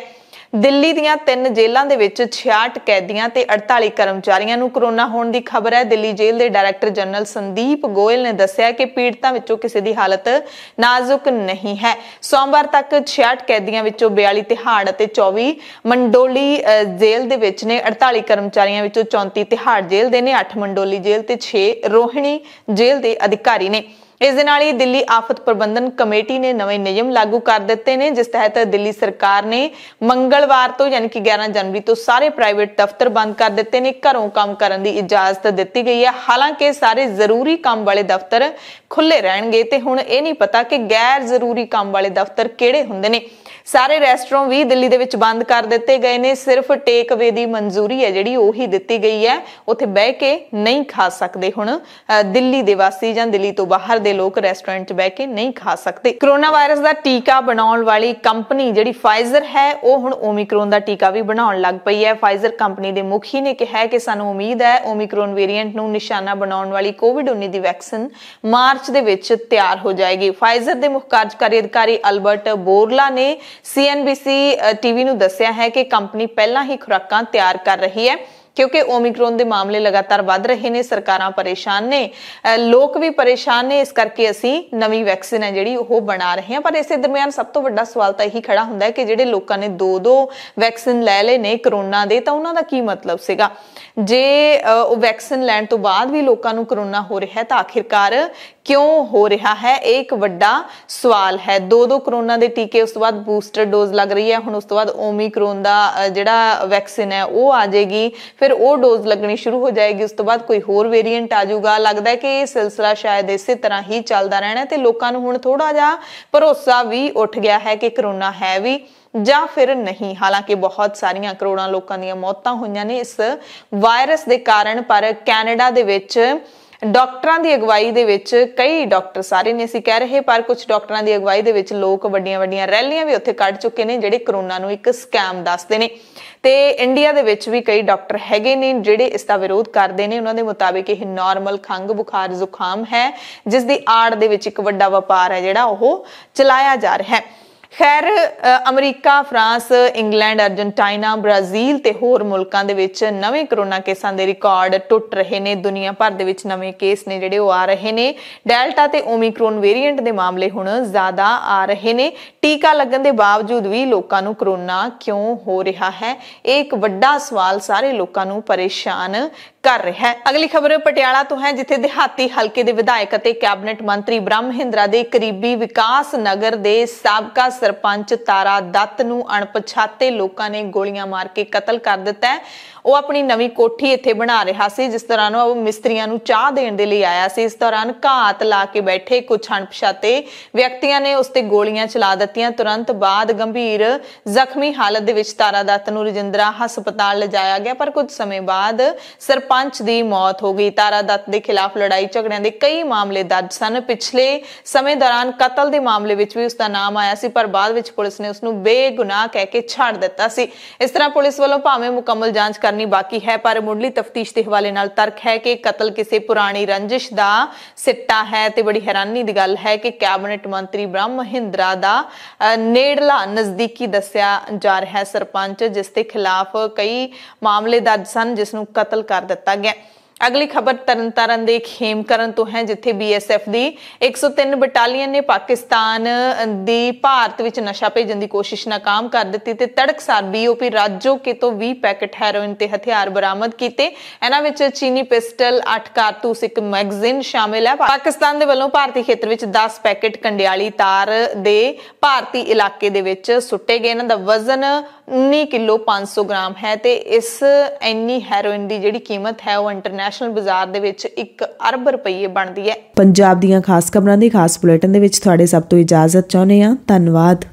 ਦਿੱਲੀ ਦੀਆਂ 3 ਜੇਲ੍ਹਾਂ ਦੇ ਵਿੱਚ 66 ਕੈਦੀਆਂ ਤੇ 48 ਕਰਮਚਾਰੀਆਂ ਨੂੰ ਕੋਰੋਨਾ ਹੋਣ ਦੀ ਖਬਰ ਹੈ। ਦਿੱਲੀ ਜੇਲ੍ਹ ਦੇ ਡਾਇਰੈਕਟਰ ਜਨਰਲ ਸੰਦੀਪ ਗੋਇਲ ਨੇ ਦੱਸਿਆ ਕਿ ਪੀੜਤਾਂ ਵਿੱਚੋਂ ਕਿਸੇ ਦੀ ਹਾਲਤ ਨਾਜ਼ੁਕ ਨਹੀਂ ਹੈ। ਸੋਮਵਾਰ ਤੱਕ 66 ਕੈਦੀਆਂ ਵਿੱਚੋਂ 42 ਤਿਹਾੜ ਅਤੇ 24 ਮੰਡੋਲੀ ਜੇਲ੍ਹ ਦੇ ਵਿੱਚ ਨੇ। 48 ਕਰਮਚਾਰੀਆਂ ਵਿੱਚੋਂ 34 ਤਿਹਾੜ ਜੇਲ੍ਹ ਦੇ ਨੇ, 8 ਮੰਡੋਲੀ ਜੇਲ੍ਹ ਤੇ 6 ਰੋਹਿਣੀ ਜੇਲ੍ਹ ਦੇ ਅਧਿਕਾਰੀ ਨੇ। ਇਸ ਦੇ ਨਾਲ ਹੀ ਦਿੱਲੀ ਆਫਤ ਪ੍ਰਬੰਧਨ ਕਮੇਟੀ ਨੇ ਨਵੇਂ ਨਿਯਮ ਲਾਗੂ ਕਰ ਦਿੱਤੇ ਨੇ ਜਿਸ ਤਹਿਤ ਦਿੱਲੀ ਸਰਕਾਰ ਨੇ ਮੰਗਲਵਾਰ ਤੋਂ ਯਾਨੀ ਕਿ 11 ਜਨਵਰੀ ਤੋਂ ਸਾਰੇ ਪ੍ਰਾਈਵੇਟ ਦਫ਼ਤਰ ਬੰਦ ਕਰ ਦਿੱਤੇ ਨੇ। ਘਰੋਂ ਕੰਮ ਕਰਨ ਦੀ ਇਜਾਜ਼ਤ ਦਿੱਤੀ ਗਈ ਹੈ। ਹਾਲਾਂਕਿ ਸਾਰੇ ਜ਼ਰੂਰੀ ਕੰਮ ਵਾਲੇ ਦਫ਼ਤਰ ਖੁੱਲੇ ਰਹਿਣਗੇ ਤੇ ਹੁਣ ਇਹ ਨਹੀਂ ਪਤਾ ਕਿ ਗੈਰ ਜ਼ਰੂਰੀ ਕੰਮ ਵਾਲੇ ਦਫ਼ਤਰ ਕਿਹੜੇ ਹੁੰਦੇ ਨੇ। ਸਾਰੇ ਰੈਸਟੋਰੈਂਟ ਵੀ ਦਿੱਲੀ ਦੇ ਵਿੱਚ ਬੰਦ ਕਰ ਦਿੱਤੇ ਗਏ ਨੇ। ਸਿਰਫ ਟੇਕ ਅਵੇ ਦੀ ਮਨਜ਼ੂਰੀ ਹੈ ਜਿਹੜੀ ਉਹੀ ਦਿੱਤੀ ਗਈ ਹੈ। ਉੱਥੇ ਬਹਿ ਕੇ ਨਹੀਂ ਖਾ ਸਕਦੇ ਹੁਣ ਦਿੱਲੀ ਦੇ ਵਾਸੀ ਜਾਂ ਦਿੱਲੀ ਤੋਂ ਬਾਹਰ ਦੇ ਲੋਕ ਰੈਸਟੋਰੈਂਟ 'ਚ ਬਹਿ ਕੇ ਨਹੀਂ ਖਾ ਸਕਦੇ। ਕੋਰੋਨਾ ਵਾਇਰਸ ਦਾ ਟੀਕਾ ਬਣਾਉਣ ਵਾਲੀ ਕੰਪਨੀ ਜਿਹੜੀ ਫਾਈਜ਼ਰ ਹੈ ਉਹ ਹੁਣ ਓਮਿਕਰੋਨ ਦਾ ਟੀਕਾ ਵੀ ਬਣਾਉਣ ਲੱਗ ਪਈ ਹੈ। ਫਾਈਜ਼ਰ ਕੰਪਨੀ ਦੇ ਮੁਖੀ ਨੇ ਕਿਹਾ ਕਿ ਸਾਨੂੰ ਉਮੀਦ ਹੈ ਓਮਿਕਰੋਨ ਵੇਰੀਐਂਟ ਨੂੰ ਨਿਸ਼ਾਨਾ ਬਣਾਉਣ ਵਾਲੀ ਕੋਵਿਡ-19 ਦੀ ਵੈਕਸੀਨ ਮਾਰਚ ਦੇ ਵਿੱਚ ਤਿਆਰ ਹੋ ਜਾਏਗੀ। ਫਾਈਜ਼ਰ ਦੇ ਮੁੱਖ ਕਾਰਜਕਾਰੀ ਅਧਿਕਾਰੀ ਅਲਬਰਟ ਬੋਰਲਾ ਨੇ CNBC TV ਨੂੰ ਦੱਸਿਆ ਹੈ ਕਿ ਕੰਪਨੀ ਪਹਿਲਾਂ ਹੀ ਖੁਰਾਕਾਂ ਤਿਆਰ ਕਰ ਰਹੀ ਹੈ ਕਿਉਂਕਿ ਓਮਿਕਰੋਨ ਦੇ ਮਾਮਲੇ ਲਗਾਤਾਰ ਵੱਧ ਰਹੇ ਨੇ। ਸਰਕਾਰਾਂ ਪਰੇਸ਼ਾਨ ਨੇ, ਲੋਕ ਵੀ ਪਰੇਸ਼ਾਨ ਨੇ, ਇਸ ਕਰਕੇ ਅਸੀਂ ਨਵੀਂ ਵੈਕਸੀਨ ਹੈ ਜਿਹੜੀ ਉਹ ਬਣਾ ਰਹੇ ਹਾਂ। ਪਰ ਇਸੇ ਦਰਮਿਆਨ ਸਭ ਤੋਂ ਵੱਡਾ ਸਵਾਲ ਤਾਂ ਇਹੀ ਖੜਾ ਹੁੰਦਾ ਹੈ ਕਿ ਜਿਹੜੇ ਲੋਕਾਂ ਨੇ 2-2 ਵੈਕਸੀਨ ਲੈ ਲਏ ਨੇ ਕੋਰੋਨਾ ਦੇ ਤਾਂ ਉਹਨਾਂ ਦਾ ਕੀ ਮਤਲਬ ਸੀਗਾ। ਜੇ ਉਹ ਵੈਕਸੀਨ ਲੈਣ ਤੋਂ ਬਾਅਦ ਵੀ ਲੋਕਾਂ ਨੂੰ ਕੋਰੋਨਾ ਹੋ ਰਿਹਾ ਹੈ ਤਾਂ ਆਖਿਰਕਾਰ ਕਿਉਂ ਹੋ ਰਿਹਾ ਹੈ, ਇਹ ਇੱਕ ਵੱਡਾ ਸਵਾਲ ਹੈ। 2-2 ਕੋਰੋਨਾ ਦੇ ਟੀਕੇ, ਉਸ ਤੋਂ ਬਾਅਦ ਬੂਸਟਰ ਡੋਜ਼ ਲੱਗ ਰਹੀ ਹੈ, ਹੁਣ ਉਸ ਤੋਂ ਬਾਅਦ ਓਮਿਕਰੋਨ ਦਾ ਜਿਹੜਾ ਵੈਕਸੀਨ ਹੈ ਉਹ ਆ ਜਾਏਗੀ, ਫਿਰ ਉਹ ਡੋਜ਼ ਲੱਗਣੀ ਸ਼ੁਰੂ ਹੋ ਜਾਏਗੀ, ਉਸ ਤੋਂ ਬਾਅਦ ਕੋਈ ਹੋਰ ਵੇਰੀਐਂਟ ਆ ਜਾਊਗਾ। ਲੱਗਦਾ ਹੈ ਕਿ ਇਹ ਸਿਲਸਿਲਾ ਸ਼ਾਇਦ ਇਸੇ ਤਰ੍ਹਾਂ ਹੀ ਚੱਲਦਾ ਰਹਿਣਾ ਤੇ ਲੋਕਾਂ ਨੂੰ ਹੁਣ ਥੋੜਾ ਜਿਹਾ ਭਰੋਸਾ ਵੀ ਉੱਠ ਗਿਆ ਹੈ ਕਿ ਕੋਰੋਨਾ ਹੈ ਵੀ ਜਾਂ ਫਿਰ ਨਹੀਂ। ਹਾਲਾਂਕਿ ਬਹੁਤ ਸਾਰੀਆਂ ਕਰੋੜਾਂ ਲੋਕਾਂ ਦੀਆਂ ਮੌਤਾਂ ਹੋਈਆਂ ਨੇ ਇਸ ਵਾਇਰਸ ਦੇ ਕਾਰਨ, ਪਰ ਕੈਨੇਡਾ ਦੇ ਵਿੱਚ ਡਾਕਟਰਾਂ ਦੀ ਅਗਵਾਈ ਦੇ ਵਿੱਚ ਕਈ ਡਾਕਟਰ, ਸਾਰੇ ਨਹੀਂ ਅਸੀਂ ਕਹਿ ਰਹੇ, ਪਰ ਕੁਝ ਡਾਕਟਰਾਂ ਦੀ ਅਗਵਾਈ ਦੇ ਵਿੱਚ ਲੋਕ ਵੱਡੀਆਂ ਰੈਲੀਆਂ ਵੀ ਉੱਥੇ ਕੱਢ ਚੁੱਕੇ ਨੇ ਜਿਹੜੇ ਕੋਰੋਨਾ ਨੂੰ ਇੱਕ ਸਕੈਮ ਦੱਸਦੇ ਨੇ। ਤੇ ਇੰਡੀਆ ਦੇ ਵਿੱਚ ਵੀ ਕਈ ਡਾਕਟਰ ਹੈਗੇ ਨੇ ਜਿਹੜੇ ਇਸ ਦਾ ਵਿਰੋਧ ਕਰਦੇ ਨੇ। ਉਹਨਾਂ ਦੇ ਮੁਤਾਬਿਕ ਇਹ ਨਾਰਮਲ ਖੰਘ, ਬੁਖਾਰ, ਜ਼ੁਕਾਮ ਹੈ ਜਿਸ ਦੀ ਆੜ ਦੇ ਵਿੱਚ ਇੱਕ ਵੱਡਾ ਵਪਾਰ ਹੈ ਜਿਹੜਾ ਉਹ ਚਲਾਇਆ ਜਾ ਰਿਹਾ ਹੈ। ਖੈਰ, America, France, England, Argentina, Brazil ਤੇ ਹੋਰ ਮੁਲਕਾਂ ਦੇ ਵਿੱਚ ਨਵੇਂ ਕੋਰੋਨਾ ਕੇਸਾਂ ਦੇ ਰਿਕਾਰਡ ਟੁੱਟ ਰਹੇ ਨੇ। ਦੁਨੀਆ ਭਰ ਦੇ ਵਿੱਚ ਨਵੇਂ ਕੇਸ ਨੇ ਜਿਹੜੇ ਉਹ ਆ ਰਹੇ ਨੇ। ਡੈਲਟਾ ਤੇ ਓਮਿਕਰੋਨ ਵੇਰੀਐਂਟ ਦੇ ਮਾਮਲੇ ਹੁਣ ਜ਼ਿਆਦਾ ਆ ਰਹੇ ਨੇ। ਟੀਕਾ ਲੱਗਣ ਦੇ ਬਾਵਜੂਦ ਵੀ ਲੋਕਾਂ ਨੂੰ ਕੋਰੋਨਾ ਕਿਉਂ ਹੋ ਰਿਹਾ ਹੈ, ਇਹ ਇੱਕ ਵੱਡਾ ਸਵਾਲ ਸਾਰੇ ਲੋਕਾਂ ਨੂੰ ਪਰੇਸ਼ਾਨ ਕਰ ਰਿਹਾ ਹੈ। ਅਗਲੀ ਖਬਰ ਪਟਿਆਲਾ ਤੋਂ ਹੈ ਜਿੱਥੇ ਦਿਹਾਤੀ ਹਲਕੇ ਦੇ ਵਿਧਾਇਕ ਅਤੇ ਕੈਬਨਿਟ ਮੰਤਰੀ ਬ੍ਰਹਮ ਮਹਿੰਦਰਾ ਦੇ ਕਰੀਬੀ ਵਿਕਾਸ ਨਗਰ ਦੇ ਸਾਬਕਾ ਸਰਪੰਚ ਤਾਰਾ ਦੱਤ ਨੂੰ ਅਣਪਛਾਤੇ ਲੋਕਾਂ ਨੇ ਗੋਲੀਆਂ ਮਾਰ ਕੇ ਕਤਲ ਕਰ ਦਿੱਤਾ ਹੈ। ਉਹ ਆਪਣੀ ਨਵੀਂ ਕੋਠੀ ਇੱਥੇ ਬਣਾ ਰਿਹਾ ਸੀ, ਜਿਸ ਦੌਰਾਨ ਉਹ ਮਿਸਤਰੀਆਂ ਨੂੰ ਚਾਹ ਦੇਣ ਦੇ ਲਈ ਆਇਆ ਸੀ। ਇਸ ਦੌਰਾਨ ਘਾਤ ਲਾ ਕੇ ਬੈਠੇ ਕੁਝ ਅਣਪਛਾਤੇ ਵਿਅਕਤੀਆਂ ਨੇ ਉਸ ਤੇ ਗੋਲੀਆਂ ਚਲਾ ਦਿੱਤੀਆਂ। ਤੁਰੰਤ ਬਾਅਦ ਗੰਭੀਰ ਜ਼ਖਮੀ ਹਾਲਤ ਦੇ ਵਿੱਚ ਤਾਰਾ ਦੱਤ ਨੂੰ ਰਜਿੰਦਰਾ ਹਸਪਤਾਲ ਲਿਜਾਇਆ ਗਿਆ, ਪਰ ਕੁਝ ਸਮੇਂ ਬਾਅਦ ਸਰਪੰਚ ਦੀ ਮੌਤ ਹੋ ਗਈ। ਤਾਰਾ ਦੱਤ ਦੇ ਖਿਲਾਫ ਲੜਾਈ ਝਗੜਿਆਂ ਦੇ ਕਈ ਮਾਮਲੇ ਦਰਜ ਸਨ। ਪਿਛਲੇ ਸਮੇਂ ਦੌਰਾਨ ਕਤਲ ਦੇ ਮਾਮਲੇ ਵਿੱਚ ਵੀ ਉਸ ਦਾ ਨਾਮ ਆਇਆ ਸੀ, ਪਰ ਬਾਅਦ ਵਿੱਚ ਪੁਲਿਸ ਨੇ ਉਸ ਨੂੰ ਬੇਗੁਨਾਹ ਕਹਿ ਕੇ ਛੱਡ ਦਿੱਤਾ ਸੀ। ਇਸ ਤਰ੍ਹਾਂ ਪੁਲਿਸ ਵੱਲੋਂ ਭਾਵੇਂ ਮੁਕੰਮਲ ਜਾਂਚ ਕਰਨੀ ਬਾਕੀ ਹੈ, ਪਰ ਮੁੱਢਲੀ ਤਫਤੀਸ਼ ਦੇ ਹਵਾਲੇ ਨਾਲ ਤਰਕ ਹੈ ਕਿ ਕਤਲ ਕਿਸੇ ਪੁਰਾਣੀ ਰੰਜਿਸ਼ ਦਾ ਸਿੱਟਾ ਹੈ। ਤੇ ਬੜੀ ਹੈਰਾਨੀ ਦੀ ਗੱਲ ਹੈ ਕਿ ਕੈਬਨਿਟ ਮੰਤਰੀ ਬ੍ਰਹਮ ਮਹਿੰਦਰਾ ਦਾ ਨੇੜਲਾ ਨਜ਼ਦੀਕੀ ਦੱਸਿਆ ਜਾ ਰਿਹਾ ਹੈ ਸਰਪੰਚ, ਜਿਸ ਦੇ ਖਿਲਾਫ ਕਈ ਮਾਮਲੇ ਦਰਜ ਸਨ, ਜਿਸ ਨੂੰ ਕਤਲ ਕਰ ਦਿੱਤਾ ਗਿਆ। ਅਗਲੀ ਖਬਰ ਤਰਨਤਾਰਨ ਦੇ ਖੇਮਕਰਨ ਤੋਂ ਹੈ, ਜਿੱਥੇ BSF ਦੀ 103 ਬਟਾਲੀਅਨ ਨੇ ਪਾਕਿਸਤਾਨ ਦੀ ਭਾਰਤ ਵਿੱਚ ਨਸ਼ਾ ਭੇਜਣ ਦੀ ਕੋਸ਼ਿਸ਼ ਨਾਕਾਮ ਕਰ ਦਿੱਤੀ ਤੇ ਤੜਕਸਾਰ BOP ਰਾਜੋਕੇ ਤੋਂ 20 ਪੈਕੇਟ ਹੈਰੋਇਨ ਤੇ ਹਥਿਆਰ ਬਰਾਮਦ ਕੀਤੇ। ਇਹਨਾਂ ਵਿੱਚ ਚੀਨੀ ਪਿਸਟਲ, 8 ਕਾਰਤੂਸ, ਇੱਕ ਮੈਗਜ਼ੀਨ ਸ਼ਾਮਿਲ ਹੈ। ਪਾਕਿਸਤਾਨ ਦੇ ਵੱਲੋਂ ਭਾਰਤੀ ਖੇਤਰ ਵਿੱਚ 10 ਪੈਕੇਟ ਕੰਡਿਆਲੀ ਤਾਰ ਦੇ ਭਾਰਤੀ ਇਲਾਕੇ ਦੇ ਵਿੱਚ ਸੁੱਟੇ ਗਏ। ਇਹਨਾਂ ਦਾ ਵਜ਼ਨ 19 ਕਿਲੋ 500 ਗ੍ਰਾਮ ਹੈ ਤੇ ਇਸ ਇੰਨੀ ਹੈਰੋਇਨ ਦੀ ਜਿਹੜੀ ਕੀਮਤ ਹੈ ਉਹ ਇੰਟਰਨੈਸ਼ਨਲ ਬਾਜ਼ਾਰ ਦੇ ਵਿੱਚ 1 ਅਰਬ ਰੁਪਏ ਬਣਦੀ ਹੈ। ਪੰਜਾਬ ਦੀਆਂ ਖਾਸ ਖਬਰਾਂ ਦੇ ਖਾਸ ਬੁਲੇਟਿਨ ਦੇ ਵਿੱਚ ਤੁਹਾਡੇ ਸਭ ਤੋਂ ਇਜਾਜ਼ਤ ਚਾਹੁੰਦੇ ਹਾਂ। ਧੰਨਵਾਦ।